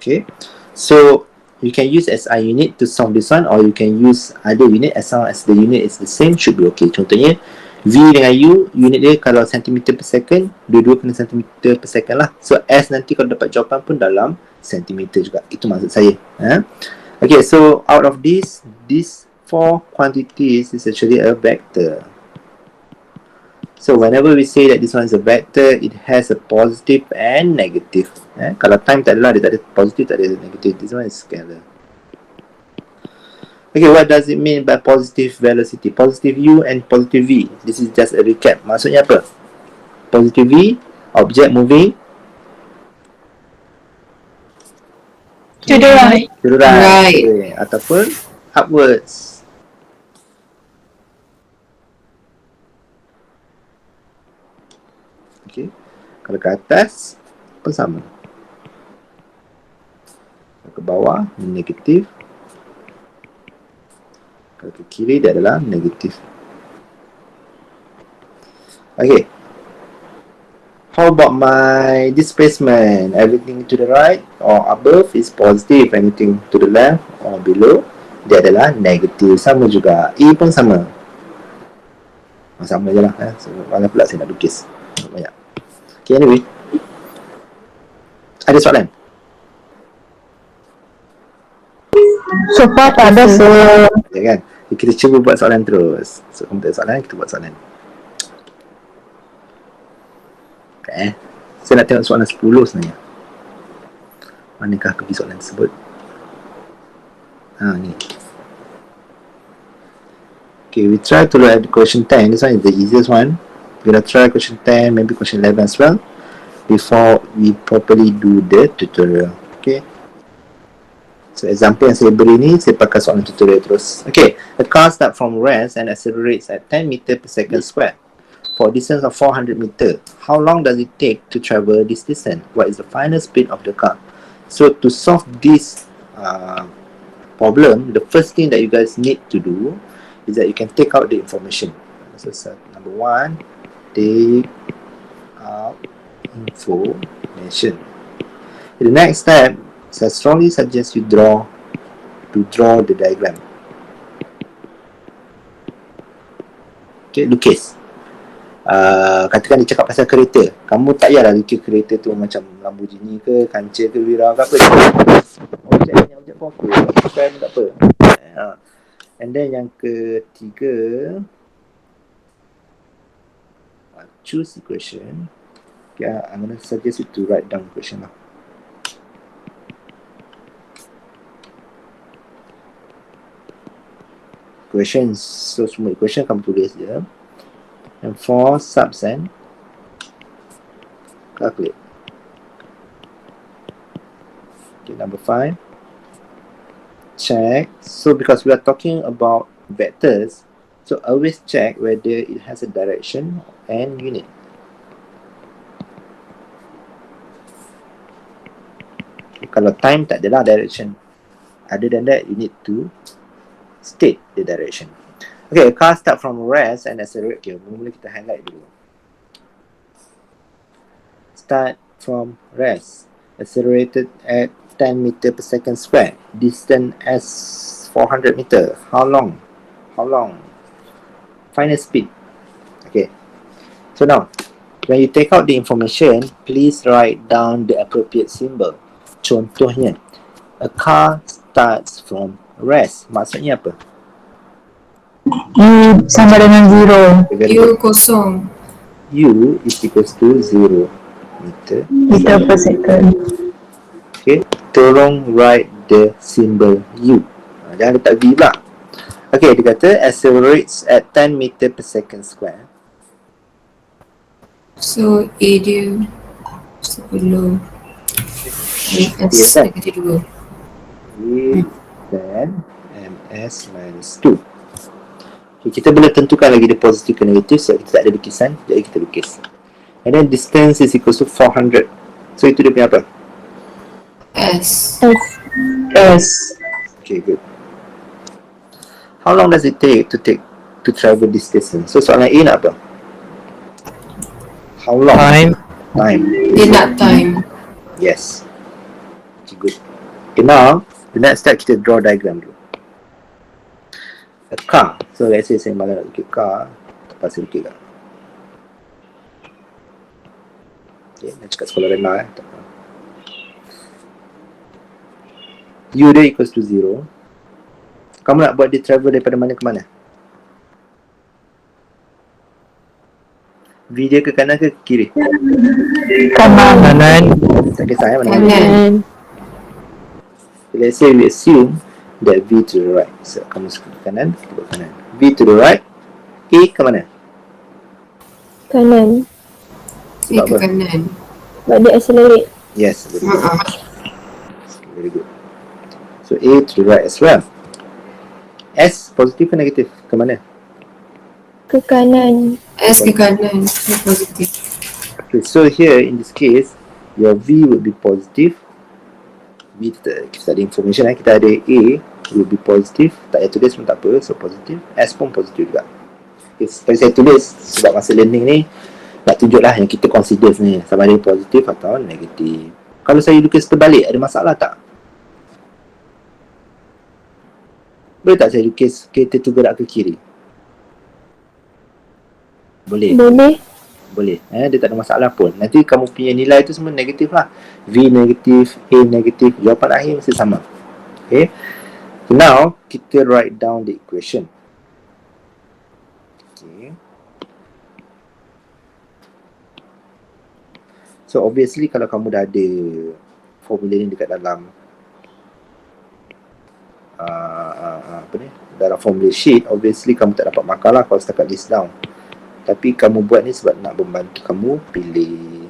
Okay, so you can use SI unit to solve this one, or you can use other unit as long as the unit is the same, should be okay. Contohnya V dengan U, unit dia kalau centimeter per second, dua-dua kena centimeter per second lah. So S nanti kalau dapat jawapan pun dalam centimeter juga. Itu maksud saya. Okay, so out of these 4 quantities is actually a vector. So whenever we say that this one is a vector, it has a positive and negative. Kalau time tak adalah, dia tak ada positive, tak ada negative. This one is scalar. Okay, what does it mean by positive velocity? Positive U and positive V. This is just a recap. Maksudnya apa? Positive V, object moving To the right. to the right. Right. Okay. Ataupun upwards. Okay. Kalau ke atas pun sama. Kalau ke bawah negatif. Kalau ke kiri dia adalah negatif. Okay. How about my displacement? Everything to the right or above is positive. Anything to the left or below, dia adalah negatif. Sama juga. E pun sama. Sama je lah. So, mana pula saya nak lukis banyak. Okay, anyway. Ada soalan? So far tak ada sir. Ya kan? Kita cuba buat soalan terus. So, kalau tak ada soalan, kita buat soalan. Okay. Saya nak tengok soalan 10 sebenarnya. Manakah pergi soalan tersebut? Ni. Okay, we try to look at question 10. This one is the easiest one. We're gonna try question 10, maybe question 11 as well, before we properly do the tutorial. Okay. So example yang saya beri ni, saya pakai soalan tutorial terus. Okay, the car starts from rest and accelerates at 10 meter per second square for a distance of 400 meter. How long does it take to travel this distance? What is the final speed of the car? So to solve this problem, the first thing that you guys need to do is that you can take out the information. So number one, take out information. The next step, I strongly suggest you draw the diagram. Okay, lukis. Katakan dia cakap pasal kereta, kamu tak payahlah lukis kereta tu macam Lamborghini ke, Kancil ke, Wira ke apa. Objek pun apa, kan tak apa. And then yang ketiga, choose the question. Okay, I'm going to suggest you to write down the question lah. Questions, so semua question kamu tulis je. And for subset, calculate. Okay, number 5. Check. So because we are talking about vectors, so always check whether it has a direction and unit. Okay, kalau time tak adalah direction. Other than that, you need to state the direction. Okay, a car start from rest and accelerate. Okay, mula kita highlight dulu. Start from rest, accelerated at 10 meter per second square. Distance as 400 meter. How long? How long? Final speed. Okay. So now, when you take out the information, please write down the appropriate symbol. Contohnya, a car starts from rest. Maksudnya apa? U sama dengan 0 U kosong. U is equals to 0 meter. meter per second. Okay, tolong write the symbol U. Jangan letak V pula. Okay, dia kata accelerates at 10 meter per second square. So A dia 10 S Yes, kan? negatif 2. A then MS minus 2. Okay, kita boleh tentukan lagi dia positif ke negatif sebab kita tak ada lukisan, jadi kita lukis. And then distance is equal to 400. So itu dia punya apa? S. S. Okay, good. How long does it take to travel this distance? So soalan A nak apa? How long? Time. Time. Dia nak time. Yes. Okay, good. Okay, now the next step kita draw diagram dulu. A car. So let's say saya malah nak lukis car, terpaksa lukis kat. Okay, nak cakap sekolah rendah tak apa. U dia equals to 0. Kamu nak buat dia travel daripada mana ke mana? V dia ke kanan ke kiri? Kanan. Tak kisah mana. Kanan. Let's say we assume that V to the right. So kamu suka ke kanan, kita buat kanan. V to the right. A ke mana? Kanan. A ke apa? kanan. Sebab dia accelerate. Yes, very good. Ha. Very good. So A to the right as well. S positif ke negatif? Ke mana? Ke kanan. S ke kanan. Dia positif. Okay, so here in this case, your V would be positive. V kita ada information kita ada A will be positive. Tak payah tulis pun tak apa, so positive. S pun positif juga. Okay, seperti saya tulis sebab masa learning ni nak tunjuklah yang kita consider ni sama ada positif atau negatif. Kalau saya lukis terbalik, ada masalah tak? Boleh tak saya lukis kereta tu gerak ke kiri? Boleh. Boleh. Boleh. Dia tak ada masalah pun. Nanti kamu punya nilai tu semua negatif lah. V negatif, A negatif, jawapan akhir mesti sama. Okay. Now, kita write down the equation. Okay. So, obviously kalau kamu dah ada formula ni dekat dalam dalam formula sheet, obviously kamu tak dapat markah lah kalau setakat list down. Tapi kamu buat ni sebab nak membantu kamu pilih.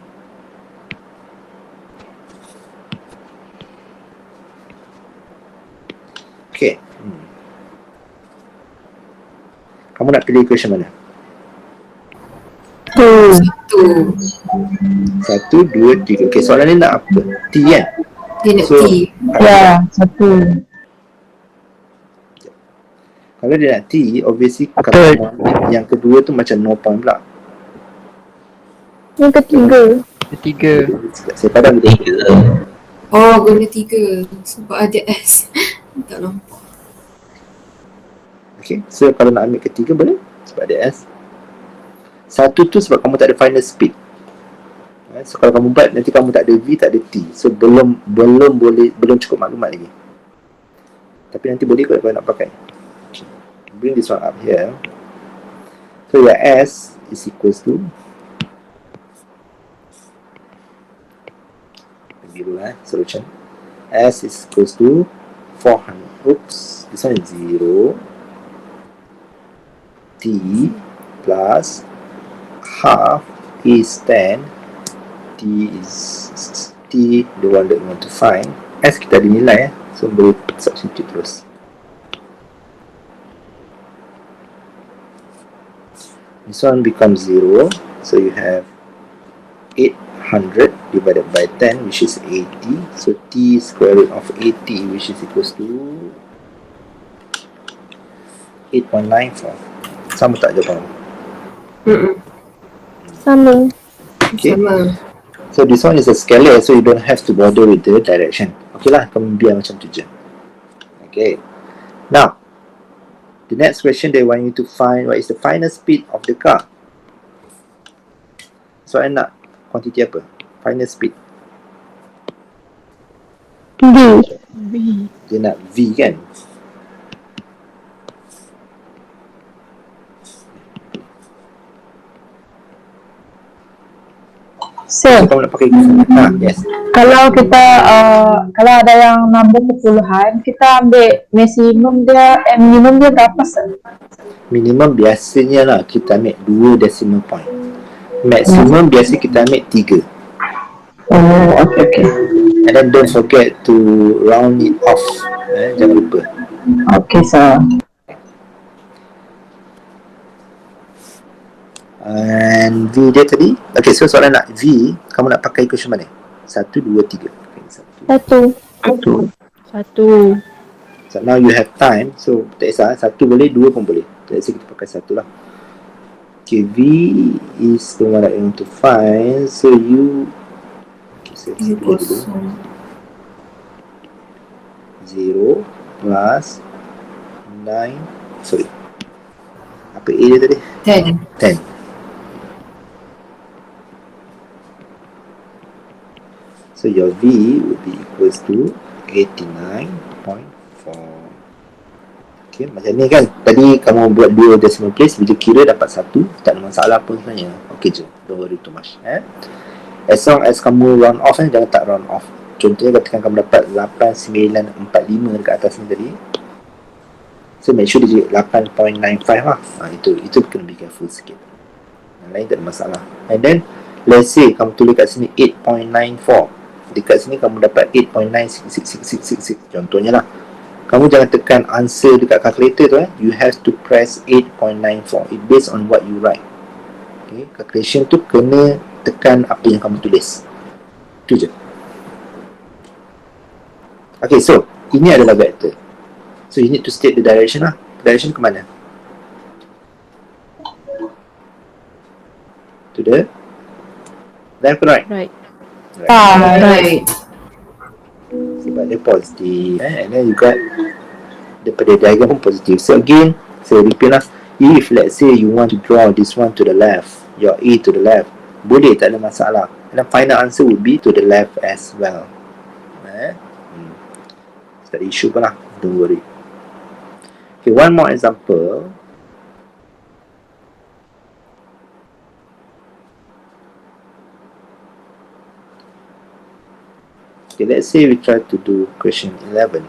Okay. Kamu nak pilih equation mana? Satu. 1, 2, 3. Okay, soalan ni nak apa? T kan? Dia nak So, T. Ya, satu. Kalau dia nak T, obviously kalau Betul. kamu ambil yang kedua tu macam no point pula. Yang ketiga. Ketiga. Saya padam dia. Oh, guna 3 sebab ada S. Tak nampak. Okay, so kalau nak ambil ketiga boleh sebab ada S. Satu tu sebab kamu tak ada final speed. So kalau kamu buat nanti kamu tak ada V, tak ada T. So belum cukup maklumat lagi. Tapi nanti boleh kot kalau nak pakai. Bring this one up here. So your S is equals to solution. S is equals to 400. Oops, this one is 0. T plus half is 10. T is T, the one that we want to find. S kita ada nilai so boleh substitute terus. This one becomes 0, so you have 800 divided by 10, which is 80. So T square root of 80, which is equals to 8.94. Sama tak jawapan? Sama. Okay. Sama. So this one is a scalar, so you don't have to bother with the direction. Okay lah, kamu biar macam tu je. Okay. Now, the next question they want you to find what is the final speed of the car. So I nak quantity apa? Final speed. V. Dia nak V kan? Sir, So kamu nak pakai yes. kalau kita kalau ada yang number kepuluhan, kita ambil maximum dia, minimum dia berapa, sir? Minimum biasanya lah kita ambil 2 decimal point. Maximum biasa kita ambil 3. Oh, okay. And then don't forget to round it off. Jangan lupa. Okay, sir. And V dia tadi. Okay, so soalan nak V, kamu nak pakai equation mana? 1, 2, 3. Okay, 1. Satu. So now you have time. So tak kisah, 1 boleh, 2 pun boleh. Let's say kita pakai 1 lah. Okay, V is the one that you want to find. So you so Dia kosong. 0 plus 9. Sorry. Apa A dia tadi? 10. 10. So your V would be equals to 89.4. Okay, macam ni kan. Tadi kamu buat 2 decimal place, bila kira dapat 1, tak ada masalah pun sebenarnya. Okay je, don't worry too much. As long as kamu round off, jangan tak round off. Contohnya katakan kamu dapat 8945 dekat atas ni tadi. So make sure dia 8.95 lah. Itu kena be careful sikit. Yang lain tak ada masalah. And then let's say kamu tulis kat sini 8.94. Dekat sini kamu dapat 8.96666. Contohnya lah. Kamu jangan tekan answer dekat calculator tu. You have to press 8.94. It based on what you write. Okay, calculation tu kena tekan apa yang kamu tulis. Itu je. Okay, so ini adalah vector. So you need to state the direction lah. Direction ke mana? To the left or right? Right. Right. Sebab dia positif, and then you got daripada diagram pun positif. So again, saya repeat lah, if let's say you want to draw this one to the left, your A to the left. Boleh, tak ada masalah. And the final answer would be to the left as well. Tak ada issue pun lah. Don't worry. Okay, one more example. Okay, let's say we try to do question 11.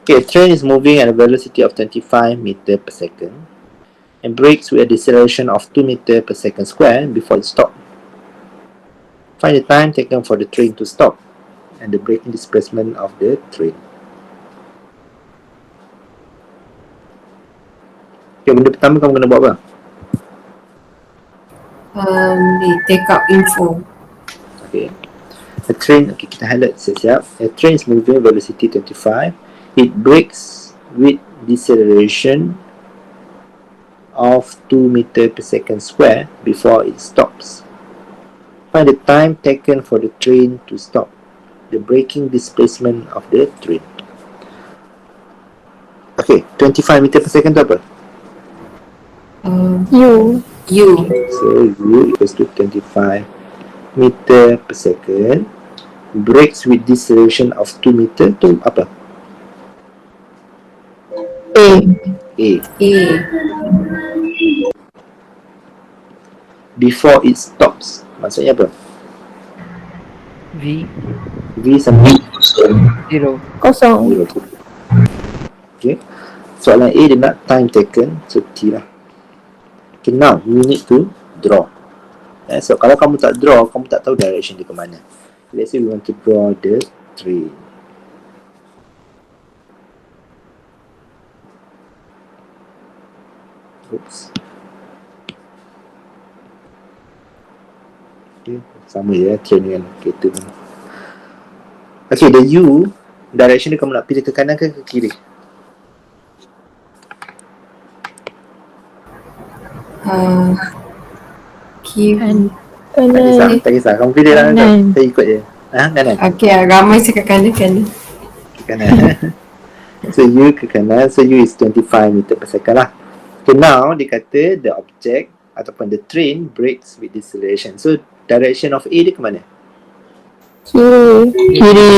Okay, a train is moving at a velocity of 25 meter per second and brakes with a deceleration of 2 meter per second square before it stops. Find the time taken for the train to stop and the braking displacement of the train. Okay, benda pertama kamu kena buat apa? Take out info. Okay. A train, okay, kita highlight siap-siap. A train is moving at velocity 25. It brakes with deceleration of 2 meter per second square before it stops. Find the time taken for the train to stop. The braking displacement of the train. Okay, 25 meter per second tu apa? U. U. So U equals to 25 meter per second. Brakes with deceleration of 2 meter tu apa? A. A. A. Before it stops. Maksudnya apa? V. V sama 0. Kosong. 0. Okay. Soalan A dia nak time taken. So T lah. Okay, now you need to draw. So kalau kamu tak draw, kamu tak tahu direction dia ke mana. Let's say we want to draw the train. Oops. Okay, sama je train dengan kereta pun. Okay, the U, direction dia kamu nak pilih ke kanan ke kiri? Kiri. Tak kisah. Kamu pilih lah. Kanan. Saya ikut je. Kanan. Okay, ramai cakap kanan. Ke kanan. So U ke kanan. So U is 25 meter per second lah. So now dia kata the object ataupun the train brakes with deceleration. So direction of A dia ke mana? Kiri. Kiri.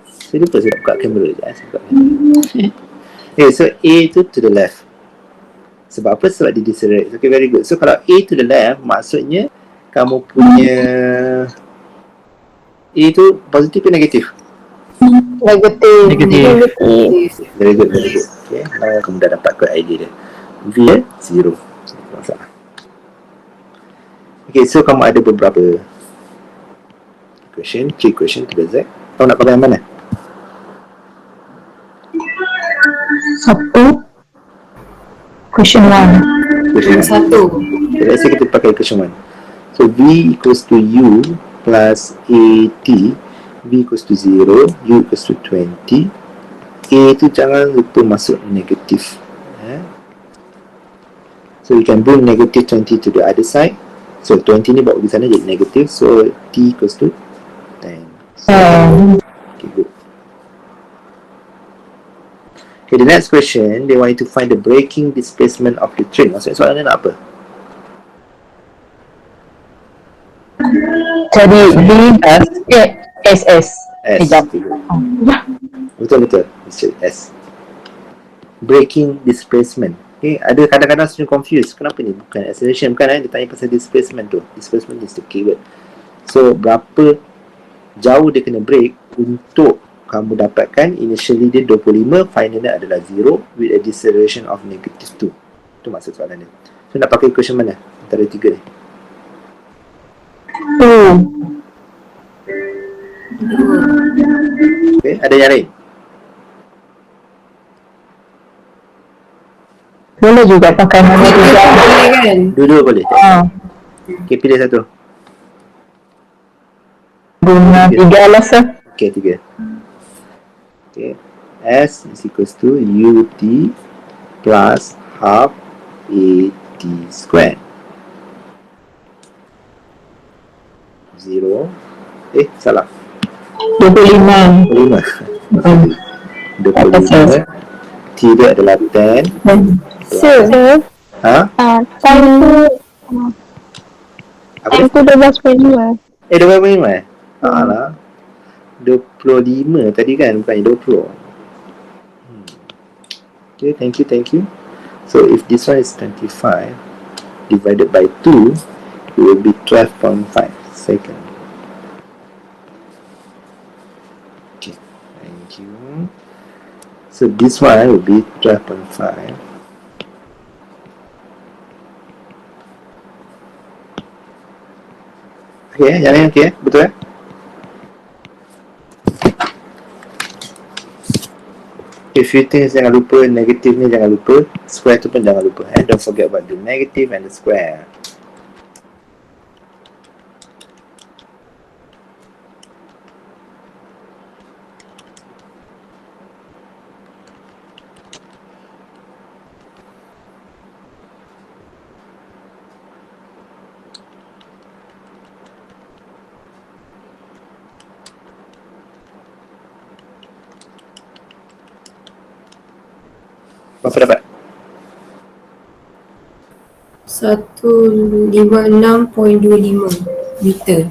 Saya lupa saya nak buka kamera je. Saya buka kamera. Okay, so A tu to the left. Sebab apa? Sebab dia decelerate. Okay, very good. So kalau A to the left, maksudnya kamu punya A tu positif ke negatif? Negatif. Negatif. Very good, very good. Okay, now kamu dah dapat ke idea dia. V 0. Masalah. Okay, so kamu ada beberapa question, 3 question to be exact. Kamu nak pakai yang mana? Satu. Question 1. Question one. Satu. Okay, let's say kita pakai question 1. So V equals to U plus AT. V equals to 0, U equals to 20. A tu jangan lupa masuk negatif. So we can bring negative 20 to the other side. So 20 ni bawa pergi sana jadi negatif. So T equals to 10. So, okay, good. Okay, the next question, they want you to find the braking displacement of the train. Maksudnya soalan ni nak apa? Jadi B SS. S. Sekejap. Okay, good. Betul-betul. S. Braking displacement. Okay, ada kadang-kadang student confused. Kenapa ni? Bukan acceleration. Bukan dia tanya pasal displacement tu. Displacement is the keyword. So, berapa jauh dia kena brake untuk kamu dapatkan initially dia 25, finalnya adalah 0 with a deceleration of negative 2. Itu maksud soalan dia. So, nak pakai equation mana? Antara 3 ni. Okay, ada yang lain? Boleh juga pakai mana juga. Boleh kan? Dua-dua boleh. Okay, pilih satu. Guna 3 alasan. Okay, 3. Okay. S is equals to UT plus half AT squared. 0. Salah. 25. 25. 25. T dia adalah 10. Sir, Ha? time Apa? tu 12.5. 25. Lah. 25 tadi kan, bukan 20. Okay, thank you. So if this one is 25 divided by 2, it will be 12.5 second. Okay, thank you. So this one will be 12.5. Okay, yang lain okay, betul If you think jangan lupa, negative ni jangan lupa, square tu pun jangan lupa. Don't forget about the negative and the square. Berapa dapat? 156.25 meter.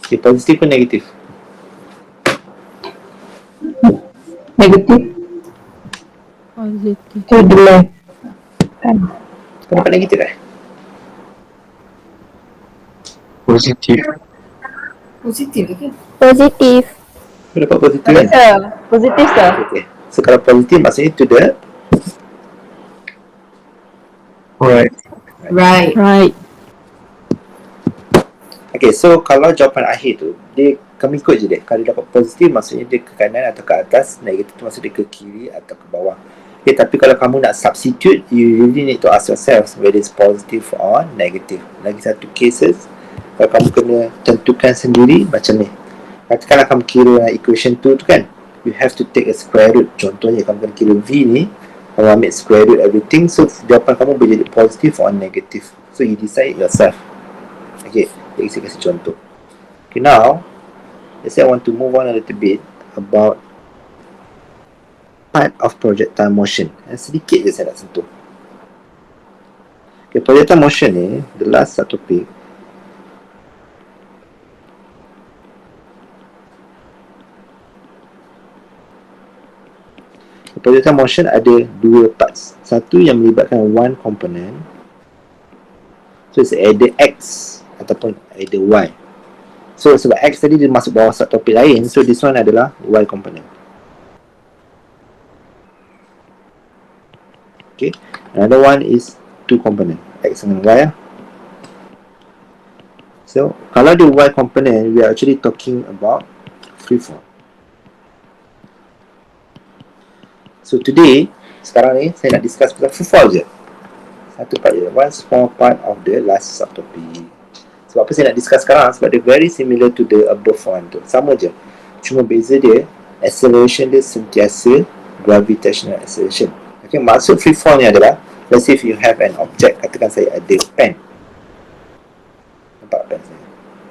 Okay, positif ke negatif? Negatif. Positif. To the left. Kau dapat negatif Positif. Positif ke? Positif. Kau dapat positif Betul, kan? sir. Positif, sir. Okay. So kalau positif maksudnya to the Right. Right. Right. Okay, so kalau jawapan akhir tu dia kami ikut je dia. Kalau dia dapat positif maksudnya dia ke kanan atau ke atas, negatif tu maksudnya dia ke kiri atau ke bawah. Okay, tapi kalau kamu nak substitute, you really need to ask yourself whether it's positive or negative. Lagi satu cases, kalau kamu kena tentukan sendiri macam ni. Katakanlah kamu kira equation 2 tu kan, you have to take a square root. Contohnya kamu kena kira V ni, kamu ambil square root everything, so jawapan kamu boleh jadi positive or negative. So you decide yourself. Okay, jadi saya kasih contoh. Okay, now let's say I want to move on a little bit about part of projectile motion. Sedikit je saya nak sentuh. Okay, projectile motion ni, the last topic. Projectile motion ada dua parts. Satu yang melibatkan one component. So it's either X ataupun either Y. So sebab X tadi dia masuk bawah subtopik lain, so this one adalah Y component. Okay, another one is two component, X dengan Y lah. So kalau dia Y component, we are actually talking about freeform. So today, sekarang ni saya nak discuss pasal freefall je. Satu part je, one small part of the last subtopic. Sebab apa saya nak discuss sekarang? Sebab dia very similar to the above one tu. Sama je. Cuma beza dia, acceleration dia sentiasa gravitational acceleration. Okay, maksud freefall ni adalah, let's say if you have an object, katakan saya ada pen. Nampak pen saya?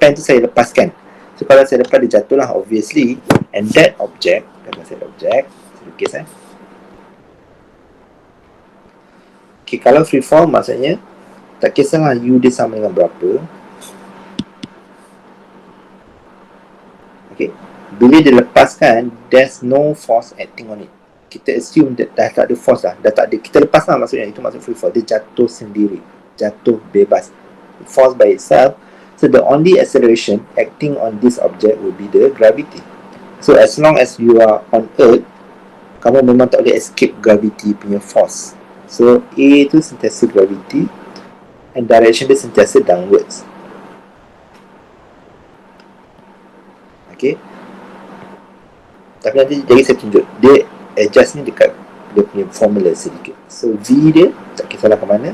Pen tu saya lepaskan. So kalau saya lepas dia jatuh lah obviously, and that object, katakan saya ada object, saya lukis Okay, kalau freeform maksudnya tak kisahlah U dia sama dengan berapa. Okay, bila dilepaskan, there's no force acting on it. Kita assume that dah tak ada force dah tak ada, kita lepas lah maksudnya, itu maksud freefall. Dia jatuh sendiri, jatuh bebas, force by itself. So the only acceleration acting on this object will be the gravity. So as long as you are on earth, kamu memang tak boleh escape gravity punya force. So A tu sentiasa gravity and direction dia sentiasa downwards. Okay, tapi nanti jadi saya tunjuk dia adjust ni dekat dia punya formula sedikit. So V dia tak kisahlah ke mana,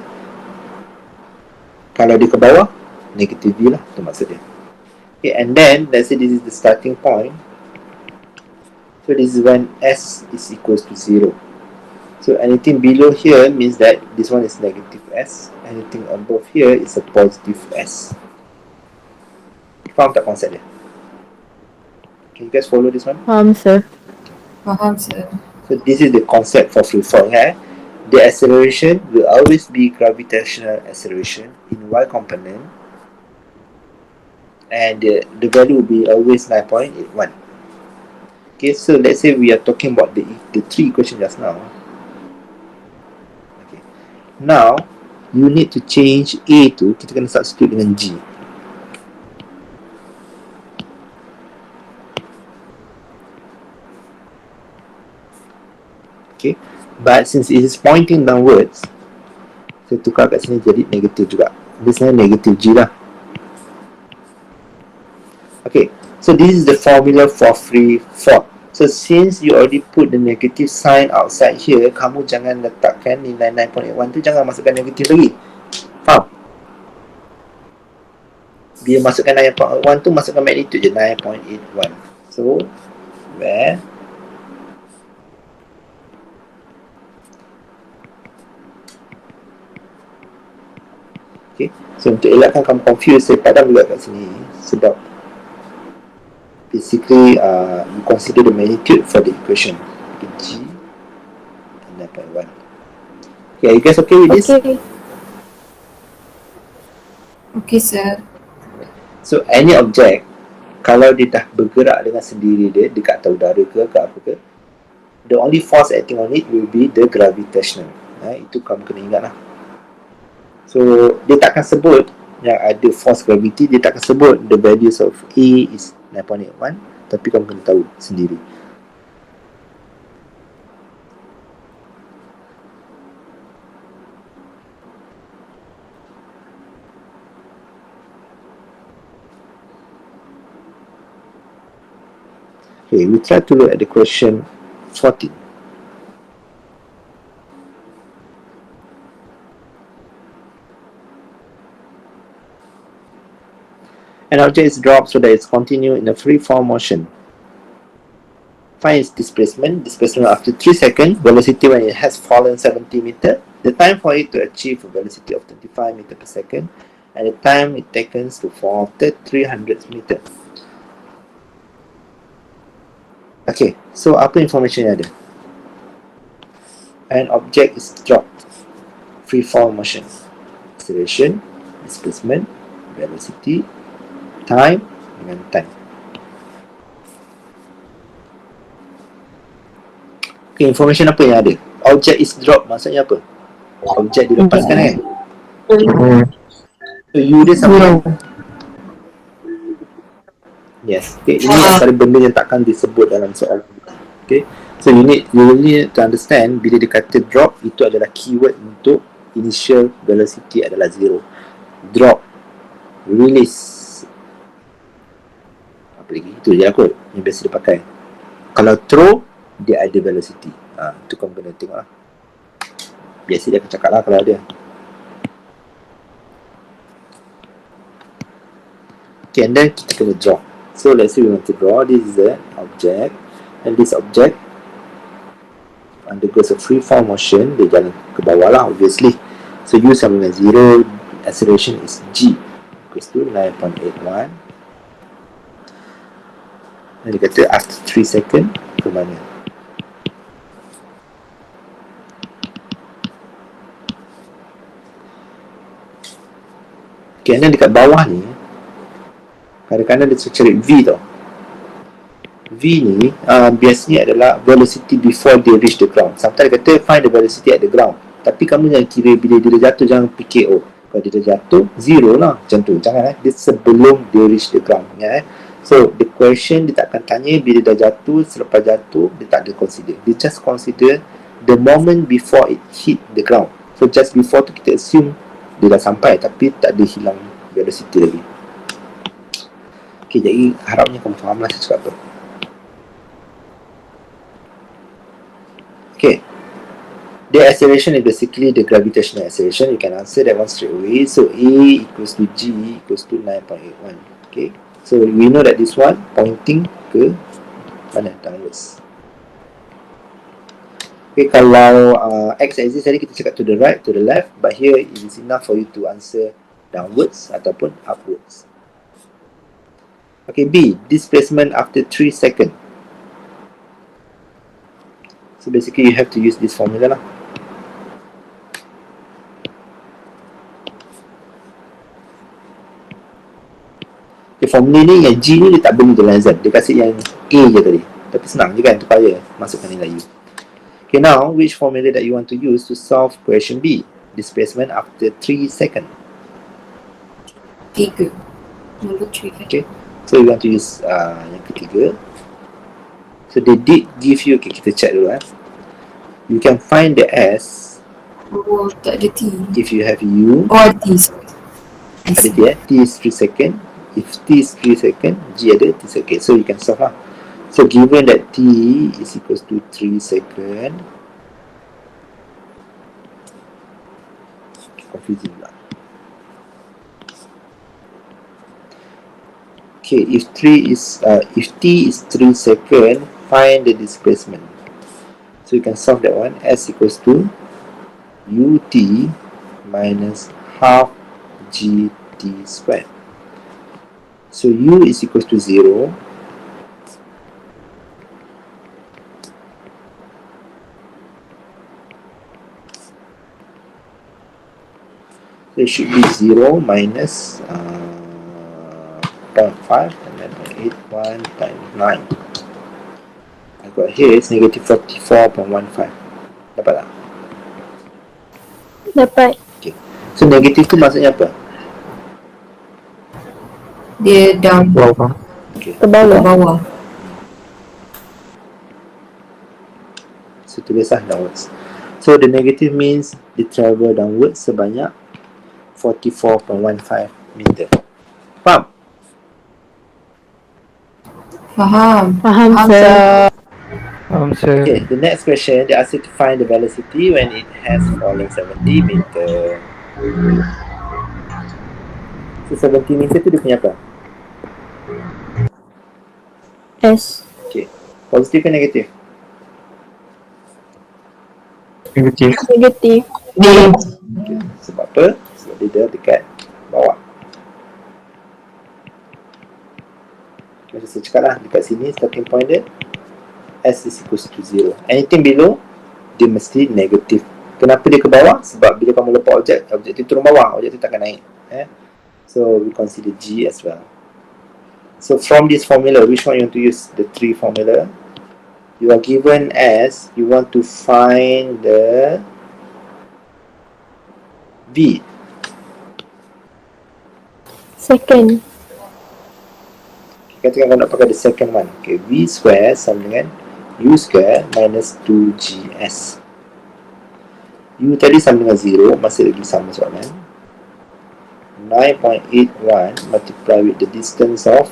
kalau dia ke bawah negative V lah, tu maksud dia. Okay, and then let's say this is the starting point. So this is when S is equals to 0. So anything below here means that this one is negative S. Anything above here is a positive S. Faham tak konsep dia? Can you guys follow this one? Sir. Faham sir. So this is the concept for free fall. The acceleration will always be gravitational acceleration in y component, and the value will be always 9.81. Okay, so let's say we are talking about the three equations just now. Okay, now you need to change A tu, kita kena substitute dengan G. Okay, but since it is pointing downwards, saya tukar kat sini jadi negatif juga. Ini sebenarnya negatif G lah. Okay, so this is the formula for free fall. So since you already put the negative sign outside here, kamu jangan letakkan nilai 9.81 tu, jangan masukkan negatif lagi. Faham? Bila masukkan 9.81 tu, masukkan magnitude je 9.81. So where okay, so untuk elakkan kamu confuse, saya padam juga kat sini sebab basically you consider the magnitude for the equation. Okay, G and 9.1. Okay, are you guys okay with this? Okay. Okay sir. So any object, kalau dia dah bergerak dengan sendiri dia dekat atas udara ke apa ke, the only force acting on it will be the gravitational. Itu kamu kena ingat lah. So dia takkan sebut yang ada force gravity, dia takkan sebut the values of A is 9.81, tapi kamu kena tahu sendiri. Okay, we try to look at the question 14. An object is dropped so that it's continued in a free fall motion. Find its displacement. Displacement after 3 seconds. Velocity when it has fallen 70 meter. The time for it to achieve a velocity of 25 meter per second. And the time it takes to fall after 300 meter. Okay, so apa information yang ada? An object is dropped. Free fall motion. Acceleration, displacement, velocity, time dengan time. Okay, information apa yang ada? Object is dropped maksudnya apa? Objek dilepaskan kan? So you dia sama. Yes. Okay, ini antara benda yang takkan disebut dalam soal. Okay, so you will need to understand bila dia kata drop, itu adalah keyword untuk initial velocity adalah 0. Drop, release, lagi itu je lah kot yang biasa dia pakai. Kalau throw, dia ada velocity. Itu kamu kena tengok lah. Biasa dia akan cakap lah kalau ada. Okay, and then kita kena draw. So let's say we want to draw. This is an object, and this object undergoes a free fall motion. Dia jalan ke bawah lah obviously. So u sama dengan 0, acceleration is g equals to 9.81. Dan dia kata after 3 second ke mana? Okay, dan dekat bawah ni kadang-kadang dia cari V tau. V ni biasanya adalah velocity before they reach the ground. Sometimes dia kata find the velocity at the ground. Tapi kamu jangan kira bila dia dah jatuh, jangan fikir kalau dia dah jatuh, 0 lah macam tu. Jangan dia sebelum dia reach the ground ya. So the question dia tak akan tanya bila dah jatuh, selepas jatuh dia tak ada consider. Dia just consider the moment before it hit the ground. So just before tu kita assume dia dah sampai tapi tak ada hilang velocity lagi. Okay, jadi harapnya kamu faham lah saya cakap tu. Okay, the acceleration is basically the gravitational acceleration. You can answer that one straight away. So A equals to G equals to 9.81. Okay, so we know that this one pointing ke mana? Downwards. Okay, kalau x-axis tadi kita cakap to the right, to the left, but here it is enough for you to answer downwards ataupun upwards. Okay, B, displacement after 3 seconds. So basically you have to use this formula lah. Okay, formula ni yang G ni dia tak beri dengan Z, dia kasih yang A je tadi. Tapi senang je kan, tukar je, masukkan nilai U. Okay, now which formula that you want to use to solve question B? Displacement after 3 seconds. 3. Nombor 3 kan? Okay, so you want to use yang ketiga. So they did give you, okay, kita check dulu. You can find the S Oh, tak ada T. if you have U. Oh, ada T, sorry. Ada T, T is 3 second. If T is 3 second, G ada 3 second. So you can solve lah. So given that T is equals to 3 second, confusing lah. Okay, if T is 3 second, find the displacement. So you can solve that one. S equals to ut minus half gt squared. So u is equals to 0. So it should be 0 minus 0.5 and then 81 times 9. I got here is negative 44.15. Dapat tak? Dapat. So negatif tu maksudnya apa? Dia down Bawah. Okay. Ke bawah. ke bawah. So tulislah downwards. So the negative means they travel downwards sebanyak 44.15 meter. Faham? Faham. Faham, sir. Sir. Okay, the next question, they ask you to find the velocity when it has fallen 70 meter. So 70 meter tu dia punya apa? S. Okay, positif ke negatif? Negatif. Negatif. Okay, sebab apa? Sebab dia dekat bawah. Macam saya cakap lah, dekat sini starting point dia S is equals to 0. Anything below, dia mesti negatif. Kenapa dia ke bawah? Sebab bila kamu lepas objek tu turun bawah, objek tu takkan naik. So we consider G as well. So from this formula, which one you want to use? The 3 formula. You are given as, you want to find the V. Second. Katakan kau nak pakai the second one. Okay, V square sama dengan U square minus 2GS. U tadi sama dengan 0, masih lagi sama soalan. 9.81 multiply with the distance of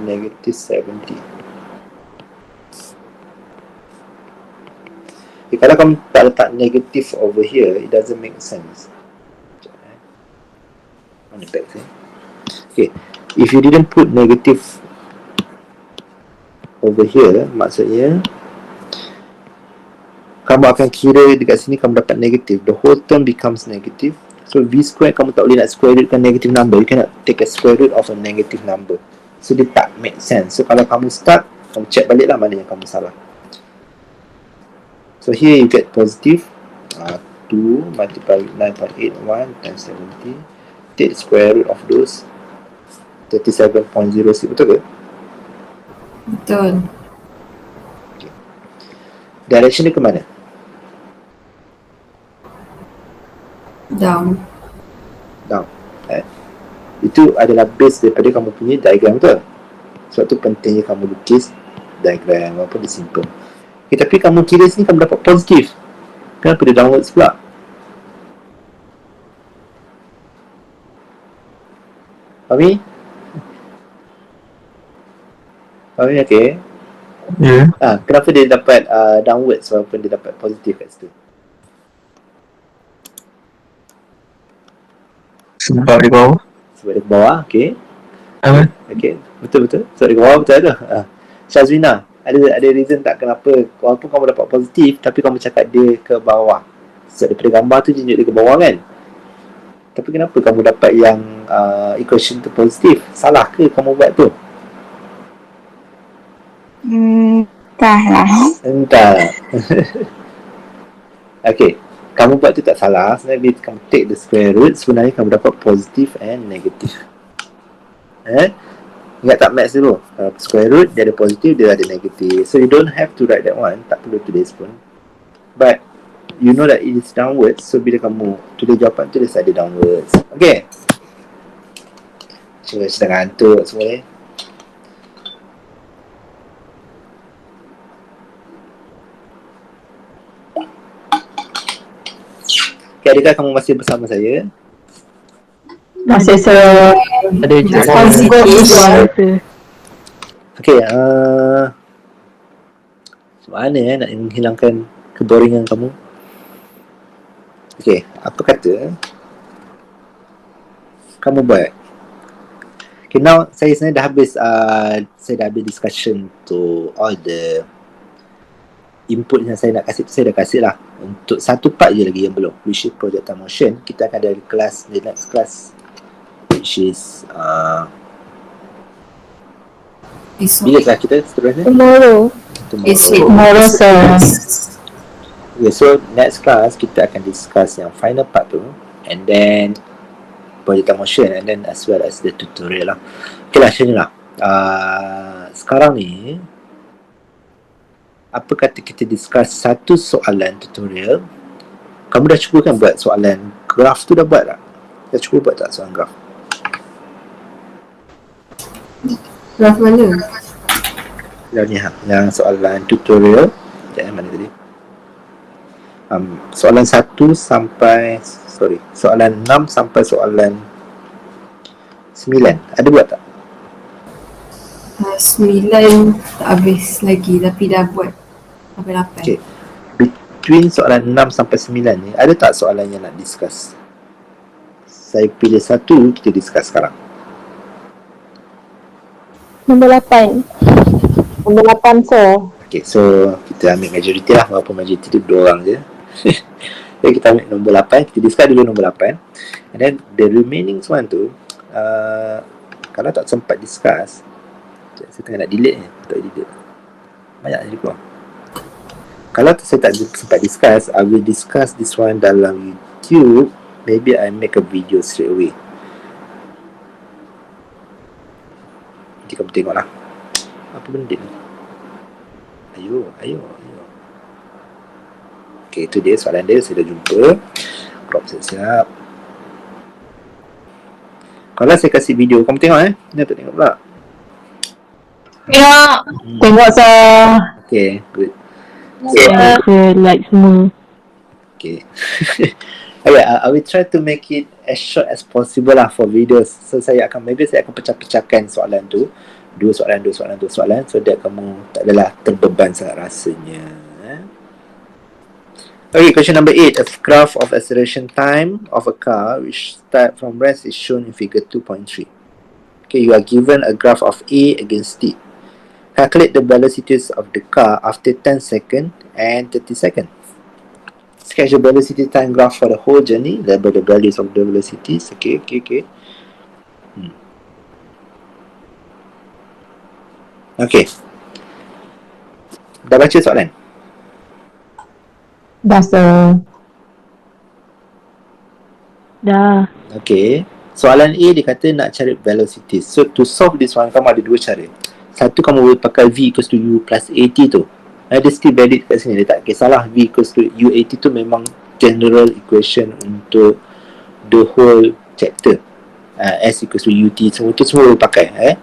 negative 70. Okay, kalau kamu tak letak negative over here, it doesn't make sense. Mana back sini? Okay, if you didn't put negative over here, maksudnya kamu akan kira dekat sini kamu dapat negative. The whole term becomes negative. So V square kamu tak boleh nak square root kan negative number. You cannot take a square root of a negative number. So dia tak make sense. So kalau kamu start, kamu check balik lah mana yang kamu salah. So here you get positive 2 multiply with 9.81 times 70. Take the square root of those 37.06. Betul ke? Betul. Direction dia ke mana? Down. Down. Itu adalah base daripada kamu punya diagram, betul? Sebab tu pentingnya kamu lukis diagram walaupun dia simple. Okay, tapi kamu kira sini kamu dapat positif. Kenapa dia downwards pula? Fahmi? Fahmi okey? Ya. Kenapa dia dapat downwards walaupun dia dapat positif kat situ? Sebab di bawah. Sebab dia ke bawah, okey. Apa? Okey, betul-betul. Sebab dia ke bawah betul tu. Syazwina, ada reason tak kenapa walaupun kamu dapat positif tapi kamu cakap dia ke bawah? Sebab daripada gambar tu tunjuk dia ke bawah kan? Tapi kenapa kamu dapat yang equation tu positif? Salah ke kamu buat tu? Entahlah. Entah. Okay, kamu buat tu tak salah. Sebenarnya bila kamu take the square root, sebenarnya kamu dapat positive and negative. Ingat tak maths dulu? Square root, dia ada positive, dia ada negative. So you don't have to write that one. Tak perlu tulis pun. But you know that it is downwards. So bila kamu tulis jawapan, tulis ada downwards. Okay. Cuma sedang ngantuk semua ni. Okay, adakah kamu masih bersama saya? Masih Ada je. Positive. Okay, macam mana nak menghilangkan keboringan kamu? Okay, apa kata kamu buat? Okay, now saya sebenarnya dah habis discussion to all the input yang saya nak kasih tu, saya dah kasih lah. Untuk satu part je lagi yang belum, which is projectile motion. Kita akan ada kelas, the next class, which is bila kelas kita seterusnya? Tomorrow. tomorrow, sir. Okay, so next class kita akan discuss yang final part tu, and then projectile motion, and then as well as the tutorial lah. Okay lah, macam ni lah. Sekarang ni apa kata kita discuss satu soalan tutorial. Kamu dah cuba kan buat soalan graf tu, dah buat tak? Dah cuba buat tak soalan graf? Graf mana? Yang ni yang soalan tutorial. Sekejap, mana tadi? Soalan 1 sampai soalan 6 sampai soalan 9. Ada buat tak? 9 tak habis lagi tapi dah buat sampai 8. Okay. Between soalan 6 sampai 9 ni, ada tak soalan yang nak discuss? Saya pilih satu, kita discuss sekarang. Nombor 8. Nombor 8, sir. Okay, so kita ambil majority lah, walaupun majority tu 2 orang je. Okay, kita ambil nombor 8, kita discuss dulu nombor 8. And then the remaining one tu, kalau tak sempat discuss, saya tengah nak delete ni, tak delete. Banyak je keluar. Kalau saya tak sempat discuss, I will discuss this one dalam YouTube. Maybe I make a video straight away. Nanti kamu tengok lah. Apa benda ni? Ayo. Okay, itu dia soalan dia. Saya dah jumpa. Crop siap-siap. Kalau saya kasih video, kamu tengok Dia tak tengok pula. Ya, tengok, sir. Okay, good. Saya like semua. Okay. Okay, I will try to make it as short as possible lah for videos. So saya akan pecah-pecahkan soalan tu. 2 soalan, so that kamu tak adalah terbeban sangat rasanya. Okay, question number 8. A graph of acceleration time of a car which start from rest is shown in figure 2.3. Okay, you are given a graph of A against T. Calculate the velocities of the car after 10 seconds and 30 seconds. Sketch the velocity time graph for the whole journey. Label the values of the velocities. Okay. Okay. Dah baca soalan? Dah, sir. Dah. Okay. Soalan A dia kata nak cari velocities. So to solve this one, kamu ada 2 cara. Satu, kamu boleh pakai V equals to U plus AT tu. Dia still valid kat sini. Dia tak kisahlah V equals to UAT tu memang general equation untuk the whole chapter. S equals to UT, semua tu semua boleh pakai.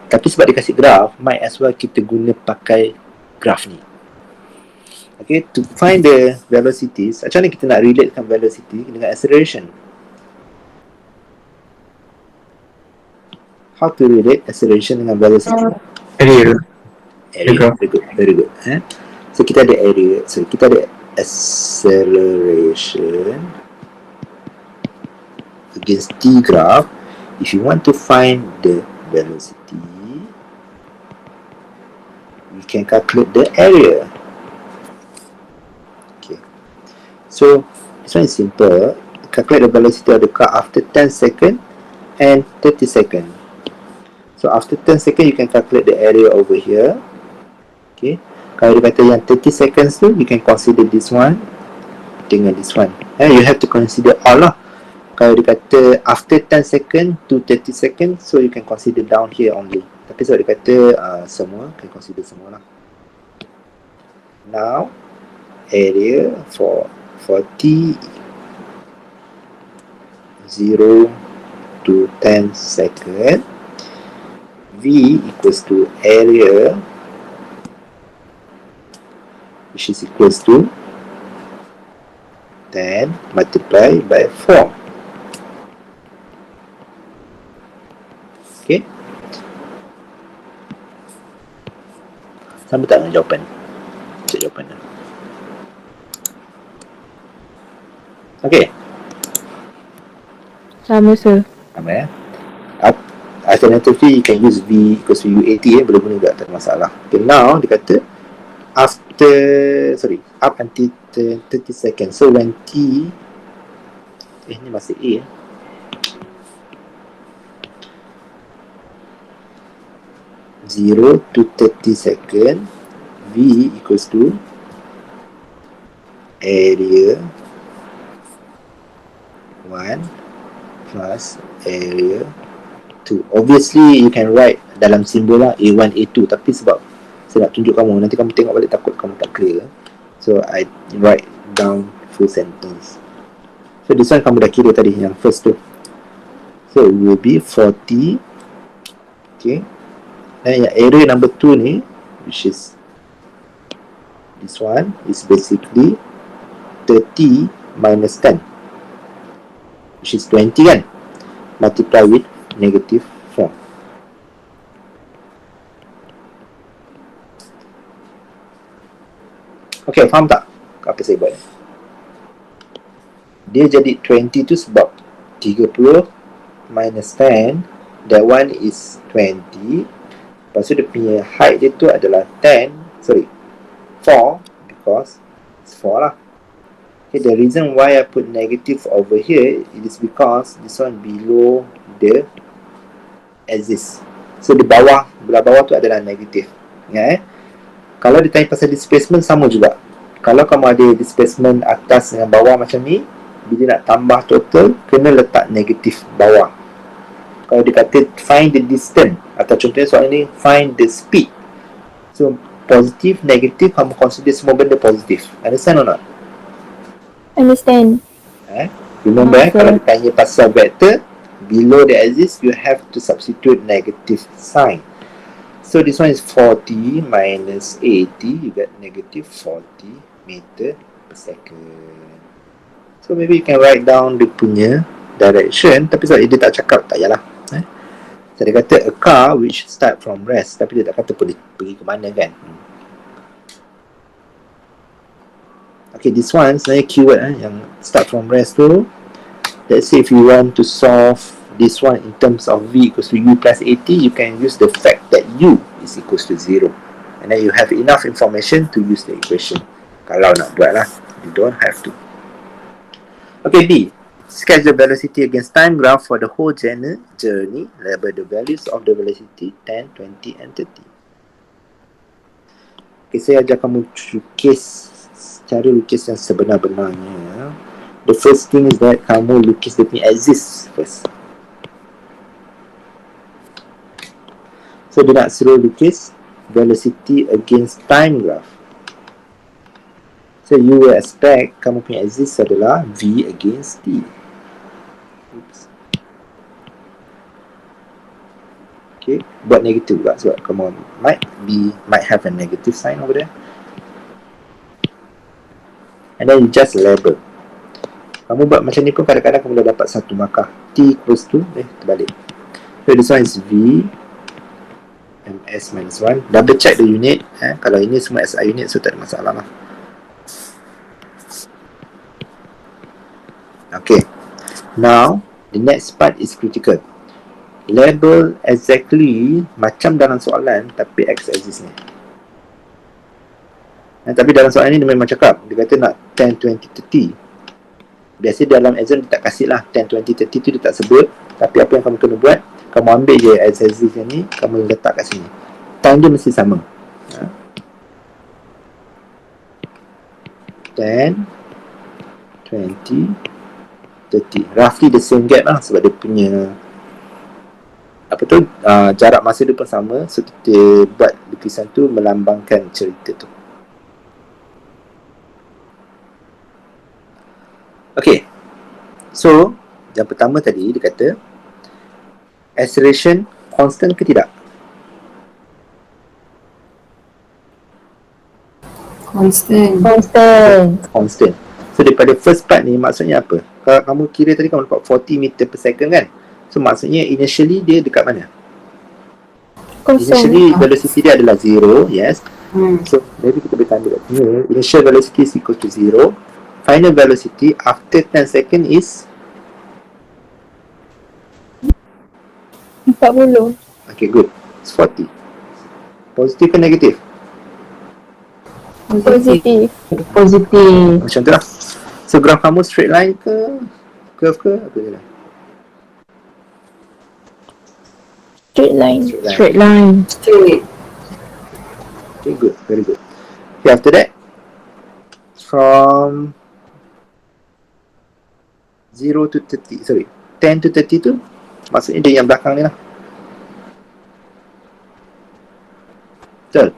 Tapi sebab dia kasih graph, might as well kita guna pakai graph ni. Okay, to find the velocities, macam mana kita nak relatekan velocity dengan acceleration? How to relate acceleration dengan velocity? Area. Area, very good. So kita ada area, so kita ada acceleration against T graph. If you want to find the velocity, you can calculate the area. Okay, so this one is simple. Calculate the velocity of the car after 10 seconds and 30 seconds. So after 10 seconds, you can calculate the area over here. Okay. Kalau dia kata yang 30 seconds tu, you can consider this one dengan this one. You have to consider all lah. Kalau dia kata after 10 second to 30 second, so you can consider down here only. Tapi sebab dia kata semua, can consider semua lah. Now, area for t 0 to 10 second, V equals to area which is equals to 10 multiplied by 4. Okay. Sama tak dengan jawapan? Cek jawapan. Okay. Sama sir. Sama ya. Alternatively, you can use V equals to UAT boleh-boleh juga, tak ada masalah. Okay, now dia kata up until 30 seconds. So when T ni masih A 0 to 30 second, V equals to area 1 plus area 2. Obviously you can write dalam simbol lah A1, A2, tapi sebab saya nak tunjuk kamu, nanti kamu tengok balik takut kamu tak clear, so I write down full sentence. So this one kamu dah kira tadi yang first tu, so it will be 40. Okay, dan yang area number 2 ni, which is this one, is basically 30 minus 10, which is 20 kan, multiply with negative 4. Okay, faham tak apa saya buat? Dia jadi 20 tu sebab 30 minus 10, that one is 20. Lepas tu dia punya height dia tu adalah 4, because it's 4 lah. Okay, the reason why I put negative over here, it is because this one below the axis. So di bawah, belah bawah tu adalah negatif. Ingat kalau ditanya pasal displacement, sama juga. Kalau kamu ada displacement atas dengan bawah macam ni, bila nak tambah total, kena letak negatif bawah. Kalau dia kata find the distance, atau contohnya soalan ni find the speed, so positif, negatif, kamu consider semua benda positif. Understand or not? Understand. Remember, kalau ditanya pasal vector, below the axis, you have to substitute negative sign. So this one is 40 minus 80, you get negative 40 meter per second. So maybe you can write down dia punya direction, tapi sebab dia tak cakap, tak payahlah. So dia kata a car which start from rest, tapi dia tak kata pergi ke mana kan. Okay, this one sebenarnya keyword yang start from rest tu. Let's say if you want to solve this one in terms of V equals to U plus 80, you can use the fact that U is equals to 0, and then you have enough information to use the equation. Kalau nak buat lah, you don't have to. Okay, B. Sketch the velocity against time graph for the whole journey. Label the values of the velocity 10, 20 and 30. Okay, saya ajar kamu lukis cara lukis yang sebenar-benarnya. The first thing is that kamu lukis dia punya axis first. So dia nak suruh lukis velocity against time graph. So you will expect kamu punya axis adalah V against T. Oops. Okay, buat negative pula sebab kamu might have a negative sign over there. And then you just label. Kamu buat macam ni pun kadang-kadang kamu dah dapat satu markah. T equals to, terbalik. So this one is V ms minus 1. Double check the unit. Kalau ini semua SI unit, so tak ada masalah lah. Okay. Now, the next part is critical. Label exactly macam dalam soalan, tapi x-axis ni. Tapi dalam soalan ni dia memang cakap, dia kata nak 10, 20, 30. Biasa dalam exam dia tak kasih lah 10, 20, 30 tu dia tak sebut. Tapi apa yang kamu kena buat, kamu ambil je x-axis yang ni, kamu letak kat sini. Time dia mesti sama. 10, 20, 30. Roughly the same gap lah sebab dia punya jarak masa dia pun sama. So kita buat lukisan tu melambangkan cerita tu. Okay, so yang pertama tadi dia kata acceleration constant ke tidak? Constant. Constant. So daripada first part ni maksudnya apa? Kalau kamu kira tadi kamu dapat 40 meter per second kan? So maksudnya initially dia dekat mana? Initially velocity dia adalah 0, yes. So maybe kita boleh tanda kat sini, initial velocity is equal to 0. Final velocity after 10 second is 40. okay, good. It's 40. Positif ke negatif? Positif. Positif. Macam tu lah. So graph kamu straight line ke curve ke apa je lah? Straight line. Straight line. Straight. Okay, good. Very good. Okay, after that, from 0 to 30, sorry, 10 to 30 tu, maksudnya dia yang belakang ni lah. Betul?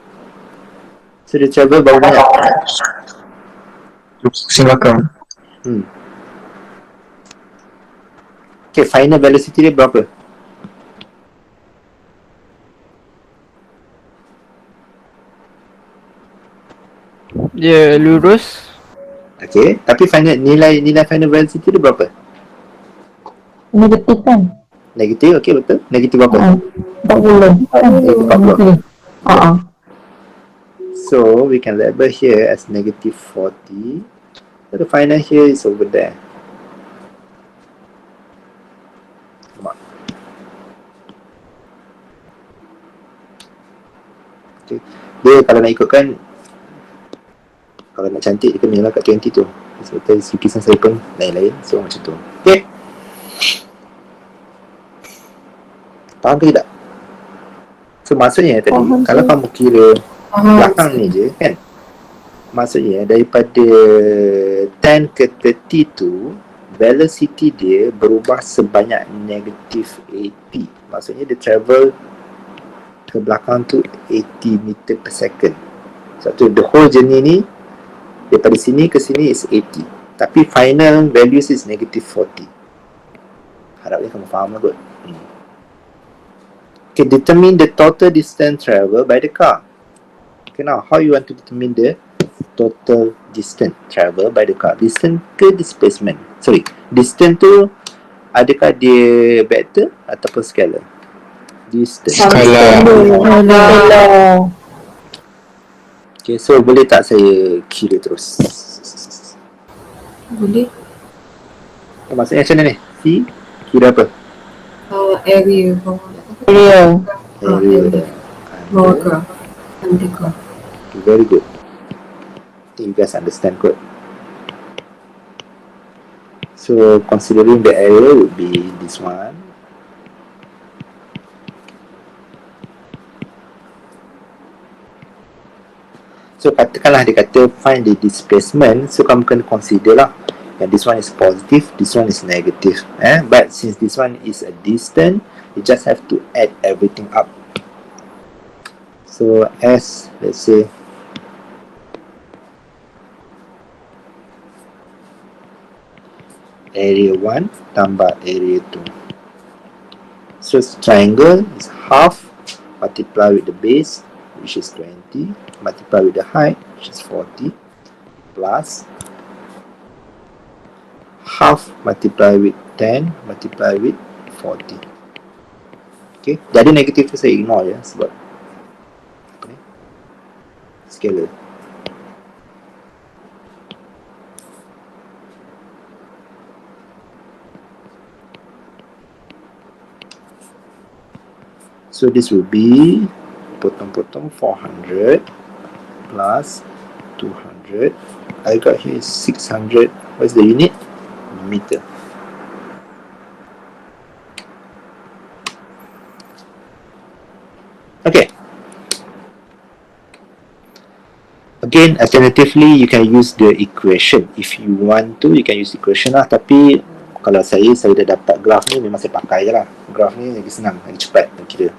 So dia travel berapa banyak? Pusing belakang. Okay, final velocity dia berapa? Dia lurus. Okay, tapi nilai final velocity dia berapa? Negatif kan? Negatif, okay betul. Negatif berapa? 40. Negatif 40. So we can label here as negative 40. So the final here is over there. Come on. Okay. Dia kalau nak ikutkan, kalau nak cantik dia kena lah kat 20 tu. Sebab lukisan saya pun lain-lain. So macam tu. Okay. Faham ke tidak? So maksudnya tadi, Faham, kalau sir. kamu kira belakang ni je kan, maksudnya daripada 10 ke 30 tu velocity dia berubah sebanyak negatif 80. Maksudnya dia travel ke belakang tu 80 meter per second. Sebab tu the whole journey ni daripada sini ke sini is 80, tapi final values is negative 40. Harapnya kamu faham lah kot. Okay, determine the total distance travel by the car. Okay, now how you want to determine the total distance travel by the car? Distance ke displacement? Sorry, distance tu adakah dia vector ataupun scalar? Distance. Scalar. Okay, so boleh tak saya kira terus? Boleh. Maksudnya macam mana ni? C kira apa? Area bawah. Area. Area. Bawah ke? Under ke? Okay, very good. I think you guys understand kot. So considering the area would be this one. So katakanlah dia kata find the displacement, so kamu kena consider lah yang this one is positive, this one is negative. But since this one is a distance, you just have to add everything up. So as let's say area 1 tambah area 2. So triangle is half multiply with the base, which is 20, multiply with the height, which is 40, plus half multiply with 10, multiply with 40. Okay, jadi negatif tu saya ignore ya, sebab apa ni? Scalar. So this will be potong-potong 400 plus 200. I got here is 600. What's the unit? Meter. Okay. A again, alternatively you can use the equation. If you want to, you can use equation lah. Tapi kalau saya dah dapat graf ni, memang saya pakai je lah. Graf ni lagi senang, lagi cepat nak kira.